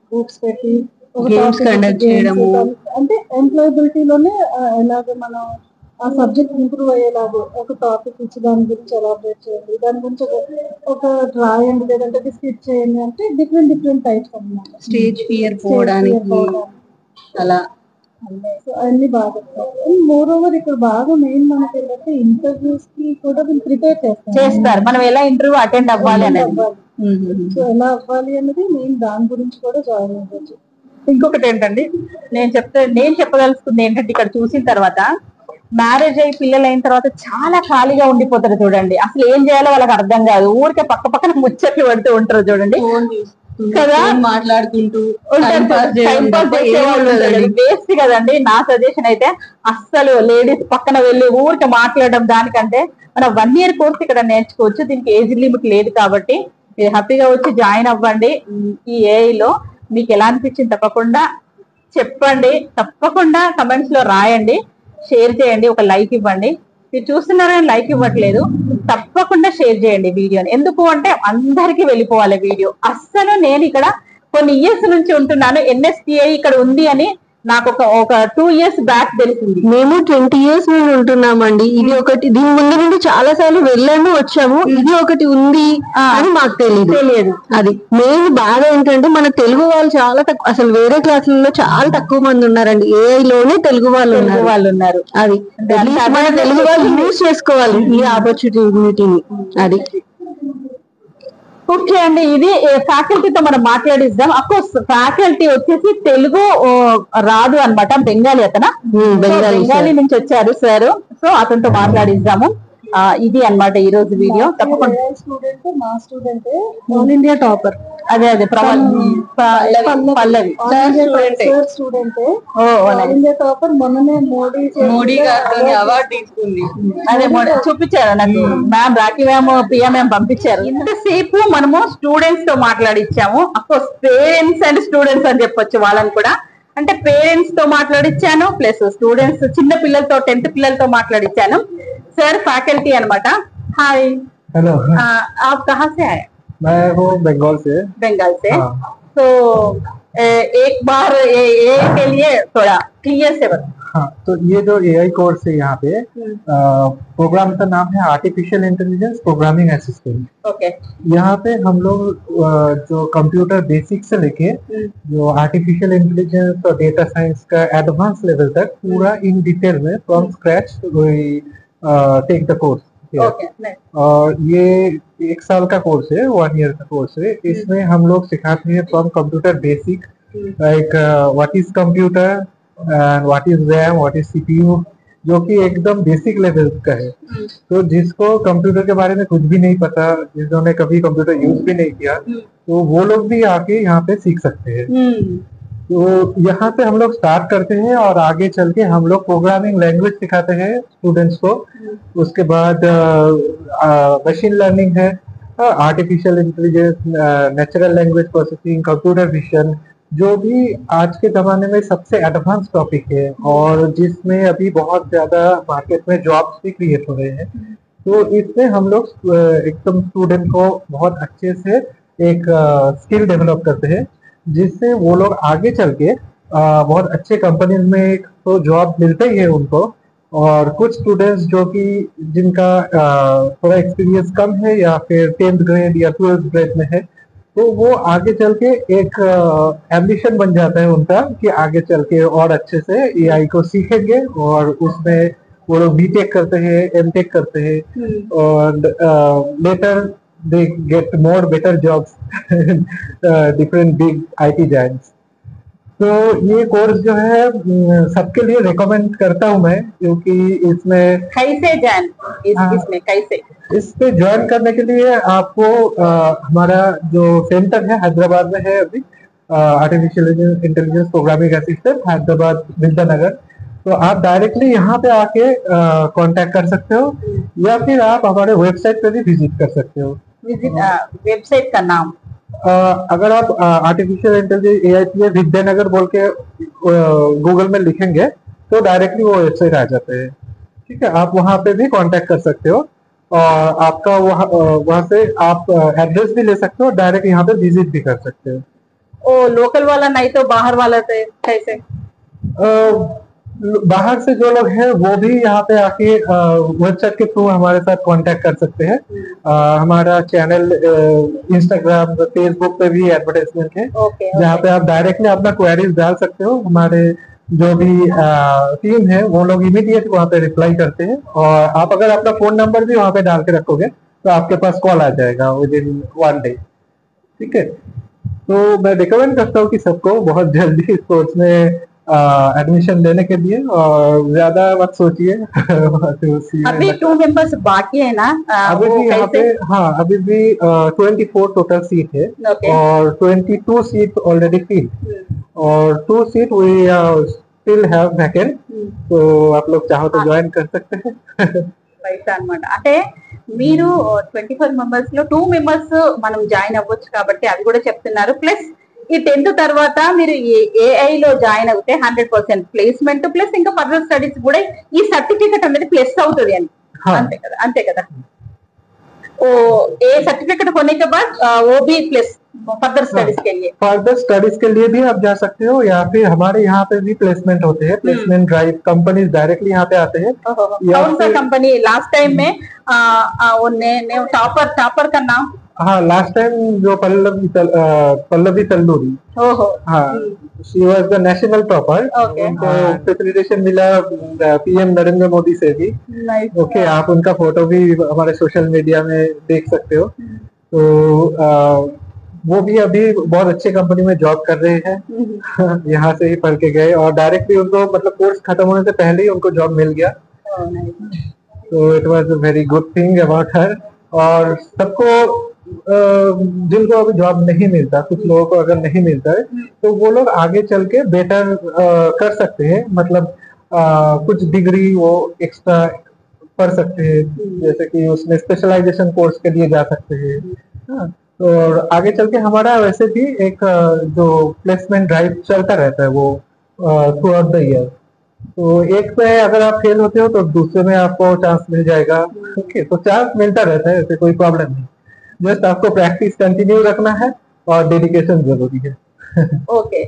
గ్రూప్స్ పెట్టి గేమ్స్ కండక్ట్ చేయడము, అంటే ఎంప్లాయబిలిటీలోనే ఎలాగ మనం ఆ సబ్జెక్ట్ ఇంప్రూవ్ అయ్యేలాగా ఒక టాపిక్ ఇచ్చి దాని గురించి ఎలాబరేట్ చేయండి, దాని గురించి ఒక రాయండి, లేదంటే డిస్క్రిప్ట్ చేయండి, అంటే డిఫరెంట్ డిఫరెంట్ టైప్స్ అన్నమాట. స్టేజ్ ఫియర్ పోవడానికి అలా అన్ని బాగా. మోర్ ఓవర్ ఇక్కడ బాగా మెయిన్ మనకి ఏంటంటే ఇంటర్వ్యూస్ కి కూడా ప్రిపేర్ చేస్తారు. మనం ఎలా ఇంటర్వ్యూ అటెండ్ అవ్వాలి అనేది, సో ఎలా అవ్వాలి అనేది మెయిన్, దాని గురించి కూడా జాయిన్ అవ్వచ్చు. ఇంకొకటి ఏంటండి, నేను చెప్పదలుచుకుంది ఏంటంటే, ఇక్కడ చూసిన తర్వాత మ్యారేజ్ అయ్యి పిల్లలు అయిన తర్వాత చాలా ఖాళీగా ఉండిపోతారు చూడండి. అసలు ఏం చేయాలో వాళ్ళకి అర్థం కాదు. ఊరికే పక్క పక్కన ముచ్చట్లు పెడుతూ ఉంటారు చూడండి కదా, మాట్లాడుకుంటూ వేస్ట్ కదండి. నా సజెషన్ అయితే అస్సలు లేడీస్ పక్కన వెళ్ళి ఊరికే మాట్లాడడం దానికంటే మనం 1 year కోర్స్ ఇక్కడ నేర్చుకోవచ్చు. దీనికి ఏజ్ లిమిట్ లేదు కాబట్టి మీరు హ్యాపీగా వచ్చి జాయిన్ అవ్వండి. ఈ ఏఐ లో మీకు ఎలా అనిపించింది తప్పకుండా చెప్పండి, తప్పకుండా కమెంట్స్ లో రాయండి, షేర్ చేయండి, ఒక లైక్ ఇవ్వండి. మీరు చూస్తున్నారని లైక్ ఇవ్వట్లేదు, తప్పకుండా షేర్ చేయండి వీడియోని. ఎందుకు అంటే అందరికి వెళ్ళిపోవాలి వీడియో. అస్సలు నేను ఇక్కడ కొన్ని ఇయర్స్ నుంచి ఉంటున్నాను, ఎన్ఎస్టిఐ ఇక్కడ ఉంది అని నాకు ఒక 2 years బ్యాక్ తెలిసింది. మేము 20 years నుండి ఉంటున్నామండి. ఇది ఒకటి, దీని ముందు నుండి చాలా సార్లు వెళ్ళాము వచ్చాము, ఇది ఒకటి ఉంది అని మాకు తెలియదు. అది మెయిన్ బాగా ఏంటంటే మన తెలుగు వాళ్ళు చాలా తక్కువ, అసలు వేరే క్లాసులలో చాలా తక్కువ మంది ఉన్నారండి. ఏఐ లోనే తెలుగు వాళ్ళు ఉన్నారు. అది మన తెలుగు వాళ్ళు యూజ్ చేసుకోవాలి ఈ ఆపర్చునిటీని. అది ఓకే అండి, ఇది ఫ్యాకల్టీతో మనం మాట్లాడిద్దాం. అఫ్కోర్స్ ఫ్యాకల్టీ వచ్చేసి తెలుగు రాదు అన్నమాట, బెంగాలీ అతను, బెంగాలీ నుంచి వచ్చారు సార్. సో అతనితో మాట్లాడిద్దాము. ఇది అన్నమాట ఈ రోజు వీడియో. తప్పకుండా స్టూడెంట్, మా స్టూడెంట్ ఆల్ ఇండియా టాపర్, అదే పల్లవి స్టూడెంట్ ఆల్ ఇండియా టాపర్. మొన్ననే మోడీ గారితో అవార్డు తీసుకుంది. అదే చూపించారు నాకు ma'am, Rakhi ma'am, Priya ma'am పంపించారు. ఇంతసేపు మనము స్టూడెంట్స్ తో మాట్లాడిచ్చాము. అఫ్కోర్స్ పేరెంట్స్ అండ్ స్టూడెంట్స్ అని చెప్పొచ్చు వాళ్ళని కూడా. అంటే పేరెంట్స్ తో మాట్లాడిచ్చాను, ప్లస్ స్టూడెంట్స్ చిన్న పిల్లలతో 10th పిల్లలతో మాట్లాడిచ్చాను. सर फैकल्टी अनमाटा। हाय, हेलो, आप कहाँ से आए? मैं हूँ बंगाल से। बंगाल से। हाँ। तो एक बार ये के लिए थोड़ा क्लियर से बताओ। हाँ, तो ये जो एआई कोर्स है यहाँ पे, प्रोग्राम का नाम है artificial intelligence programming assistant. Okay. यहाँ पे हम लोग जो कंप्यूटर बेसिक से लेके जो आर्टिफिशियल इंटेलिजेंस और डेटा साइंस का एडवांस लेवल तक पूरा इन डिटेल में from scratch take the course. और ये 1 साल का कोर्स है, 1 year का कोर्स है। इसमें हम लोग सिखाते हैं from computer basic, like what is computer and what is RAM, what is CPU, जो कि एकदम बेसिक लेवल का है। तो जिसको कंप्यूटर के बारे में कुछ भी नहीं पता, जिन्होंने कभी कंप्यूटर यूज भी नहीं किया, तो वो लोग भी आके यहाँ पे सीख सकते हैं। तो यहाँ पे हम लोग स्टार्ट करते हैं और आगे चल के हम लोग प्रोग्रामिंग लैंग्वेज सिखाते हैं स्टूडेंट्स को। उसके बाद मशीन लर्निंग है, artificial intelligence, natural language processing, computer vision, जो भी आज के जमाने में सबसे एडवांस टॉपिक है और जिसमें अभी बहुत ज्यादा मार्केट में जॉब्स भी क्रिएट हो रहे हैं। तो इसमें हम लोग एकदम स्टूडेंट को बहुत अच्छे से एक स्किल डेवलप करते हैं, जिससे वो लोग आगे चल के बहुत अच्छे कंपनीज में तो जॉब मिलते ही है उनको, और कुछ स्टूडेंट्स जो कि जिनका थोड़ा एक्सपीरियंस कम है या फिर 10th ग्रेड या 12th ग्रेड में है, तो वो आगे चल के एक एम्बिशन बन जाता है उनका कि आगे चल के और अच्छे से एआई को सीखेंगे और उसमें वो लोग बीटेक करते हैं, एमटेक करते हैं और later they get more better jobs different big IT giants. तो ये कोर्स जो है सबके लिए रिकमेंड करता हूँ मैं, क्योंकि इसमें कैसे ज्वाइन इसमें कैसे इस पे ज्वाइन करने के लिए आपको हमारा जो सेंटर है हैदराबाद में है अभी, artificial intelligence programming assistant Hyderabad Vidyanagar, तो आप डायरेक्टली यहाँ पे आके कांटेक्ट कर सकते हो या फिर आप हमारे वेबसाइट पे भी विजिट कर सकते हो। वेबसाइट का नाम अगर आप आर्टिफिशियल इंटेलिजेंस एआईपीए विद्यानगर बोल के गूगल में लिखेंगे तो डायरेक्टली वो वेबसाइट आ जाते हैं। ठीक है, आप वहाँ पे भी कांटेक्ट कर सकते हो और आपका वहाँ से आप एड्रेस भी ले सकते हो, डायरेक्ट यहाँ पे विजिट भी कर सकते हो। ओ लोकल वाला नहीं तो बाहर वाला थे कैसे? बाहर से जो लोग हैं वो भी यहाँ पे आके वेबसाइट के थ्रू हमारे साथ कांटेक्ट कर सकते हैं। हमारा चैनल इंस्टाग्राम फेसबुक पे भी एडवर्टाइजमेंट है, जहाँ पे आप डायरेक्टली अपना क्वेरीज डाल सकते हो। हमारे जो भी टीम है वो लोग इमीडिएट वहाँ पे रिप्लाई करते हैं और आप अगर अपना फोन नंबर भी वहाँ पे डाल के रखोगे तो आपके पास कॉल आ जाएगा विद इन 1 डे। ठीक है, तो मैं रिकमेंड करता हूँ कि सबको बहुत जल्दी इस कोर्स में एडमिशन लेने के लिए, और ज्यादा मत सोचिए। अभी 2 मेंबर्स बाकी है ना? अभी भी यहाँ पे हाँ अभी भी 24 टोटल सीट है और 22 सीट ऑलरेडी फिल और 2 seat we still have vacant, तो आप लोग चाहो तो ज्वाइन कर सकते हैं। రైట్ అన్నమాట. అంటే మీరు 24 మెంబర్స్ లో 2 మెంబర్స్ మనం జాయిన్ అవ్వచ్చు కాబట్టి అది కూడా చెప్తున్నారు. ప్లస్ ఈ 10th తర్వాత మీరు ఏఐ లో జాయిన్ అవుతే 100% ప్లేస్మెంట్ ప్లస్ ఇంకా ఫర్దర్ స్టడీస్ కూడా ఈ సర్టిఫికెట్ అనేది ప్లస్ అవుతుంది అని. అంతే కదా? అంతే కదా. ओ ए सर्टिफिकेट होने के बाद वो भी प्लस फर्दर स्टडीज के लिए भी आप जा सकते हो, या फिर हमारे यहाँ पे भी प्लेसमेंट होते हैं, प्लेसमेंट ड्राइव कंपनीज डायरेक्टली यहाँ पे आते हैं। कौन सा कंपनी लास्ट टाइम में टॉपर का नाम? हाँ, लास्ट टाइम जो पल्लवी तल्लूरी, हाँ she was the national topper. उनको फैसिलिटेशन मिला पीएम नरेंद्र मोदी से भी। ओके, आप उनका फोटो भी हमारे सोशल मीडिया में देख सकते हो। तो वो भी अभी बहुत अच्छे कंपनी में जॉब कर रहे हैं। यहाँ से ही पढ़ के गए और डायरेक्टली उनको मतलब कोर्स खत्म होने से पहले ही उनको जॉब मिल गया। तो it was a very good thing about her. और सबको जिनको अभी जॉब नहीं मिलता, कुछ लोगों को अगर नहीं मिलता है तो वो लोग आगे चल के बेटर कर सकते हैं, मतलब कुछ डिग्री वो एक्स्ट्रा पढ़ सकते हैं, जैसे कि उसमें स्पेशलाइजेशन कोर्स के लिए जा सकते हैं। और आगे चल के हमारा वैसे भी एक जो प्लेसमेंट ड्राइव चलता रहता है वो थ्रू आउट द ईयर। तो एक में अगर आप फेल होते हो तो दूसरे में आपको चांस मिल जाएगा। ओके, तो चांस मिलता रहता है, ऐसे कोई प्रॉब्लम नहीं। जस्ट आपको प्रैक्टिस कंटिन्यू रखना है और डेडिकेशन जरूरी है। ఓకే,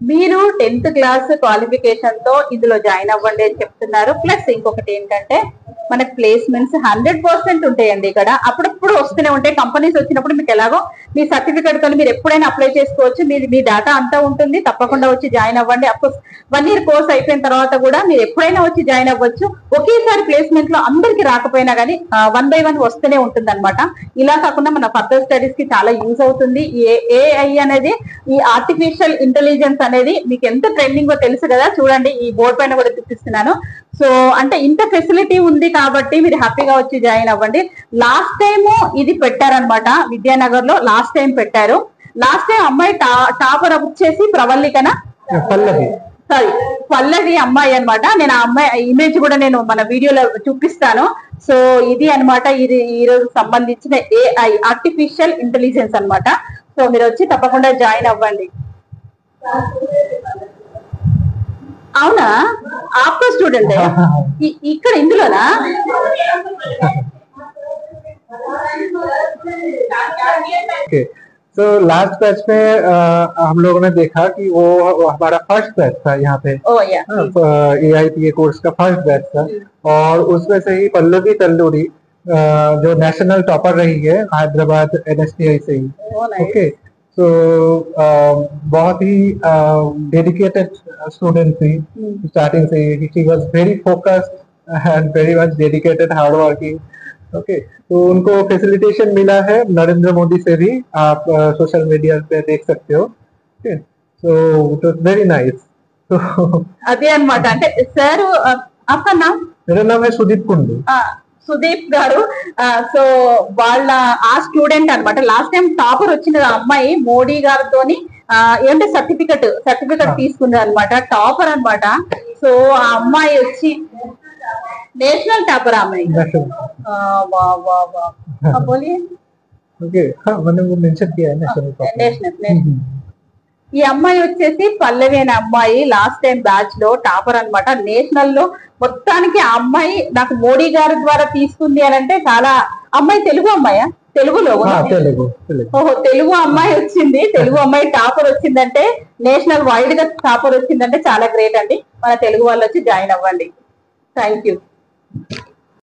మీరు 10th క్లాస్ క్వాలిఫికేషన్ తో ఇందులో జాయిన్ అవ్వండి అని చెప్తున్నారు. ప్లస్ ఇంకొకటి ఏంటంటే మనకి ప్లేస్మెంట్స్ 100% ఉంటాయండి ఇక్కడ. అప్పుడప్పుడు వస్తూనే ఉంటాయి. కంపెనీస్ వచ్చినప్పుడు మీకు ఎలాగో మీ సర్టిఫికేట్ తో మీరు ఎప్పుడైనా అప్లై చేసుకోవచ్చు. మీ డేటా అంతా ఉంటుంది. తప్పకుండా వచ్చి జాయిన్ అవ్వండి. అఫ్కోర్స్ 1 year కోర్స్ అయిపోయిన తర్వాత కూడా మీరు ఎప్పుడైనా వచ్చి జాయిన్ అవ్వచ్చు. ఒకేసారి ప్లేస్మెంట్ లో అందరికి రాకపోయినా కానీ 1 by 1 వస్తూనే ఉంటుంది అనమాట. ఇలా కాకుండా మన ఫర్దర్ స్టడీస్ కి చాలా యూజ్ అవుతుంది. ఏఐ అనేది, ఈ ఆర్టిఫిషియల్ ఇంటెలిజెన్స్ అనేది మీకు ఎంత ట్రెండింగ్ తెలుసు కదా. చూడండి, ఈ బోర్డు పైన కూడా చూపిస్తున్నాను. సో అంటే ఇంత ఫెసిలిటీ ఉంది కాబట్టి మీరు హ్యాపీగా వచ్చి జాయిన్ అవ్వండి. లాస్ట్ టైం ఇది పెట్టారనమాట, విద్యానగర్ లో లాస్ట్ టైం పెట్టారు. లాస్ట్ టైం అమ్మాయి టాపర్ వచ్చేసి ప్రవల్లికనా, పల్లవి అమ్మాయి అన్నమాట. నేను ఆ అమ్మాయి ఇమేజ్ కూడా నేను మన వీడియోలో చూపిస్తాను. సో ఇది అన్నమాట ఈ రోజు సంబంధించిన ఏఐ ఆర్టిఫిషియల్ ఇంటెలిజెన్స్ అన్నమాట. సో మీరు వచ్చి తప్పకుండా జాయిన్ అవ్వండి. అవునా, ఆప్కో స్టూడెంట్ ఇక్కడ ఇందులోనా? तो लास्ट बैच में हम लोगों ने देखा कि वो हमारा फर्स्ट बैच था यहाँ पे, ఓ యా AIPA कोर्स का फर्स्ट बैच था, और उसमें से ही पल्लवी तल्लूरी जो नेशनल टॉपर रही है हैदराबाद NSTI से ही। ओके, तो बहुत ही डेडिकेटेड स्टूडेंट थी स्टार्टिंग से ही। She was very focused and very much dedicated, hard working. Okay, तो उनको फैसिलिटेशन मिला है नरेंद्र मोदी से भी, आप सोशल मीडिया पे देख सकते हो। Okay, so it was very nice. तो అదే అన్నమాట. అంటే సార్ आपका नाम? मेरा नाम है सुदीप कुंडू। సుదీప్ గారు. సో వాళ్ళ ఆ స్టూడెంట్ అన్నమాట. లాస్ట్ టైం టాపర్ వచ్చిన అమ్మాయి మోడీ గారితోని ఏంటంటే సర్టిఫికెట్ తీసుకుంది అనమాట. టాపర్ అన్నమాట. సో ఆ అమ్మాయి వచ్చి నేషనల్ టాపర్ అమ్మాయి. बोलिए। ओके, हाँ मैंने वो मेंशन किया है नेशनल टॉपर। నేషనల్ ఈ అమ్మాయి వచ్చేసి పల్లవి అనే అమ్మాయి లాస్ట్ టైం బ్యాచ్ లో టాపర్ అన్నమాట. నేషనల్ లో మొత్తానికి ఆ అమ్మాయి నాకు మోడీ గారి ద్వారా తీసుకుంది అని అంటే చాలా. అమ్మాయి తెలుగు అమ్మాయా? తెలుగులో ఓహో, తెలుగు అమ్మాయి వచ్చింది. తెలుగు అమ్మాయి టాపర్ వచ్చిందంటే, నేషనల్ వైడ్ గా టాపర్ వచ్చిందంటే చాలా గ్రేట్ అండి. మన తెలుగు వాళ్ళు వచ్చి జాయిన్ అవ్వండి. Thank you.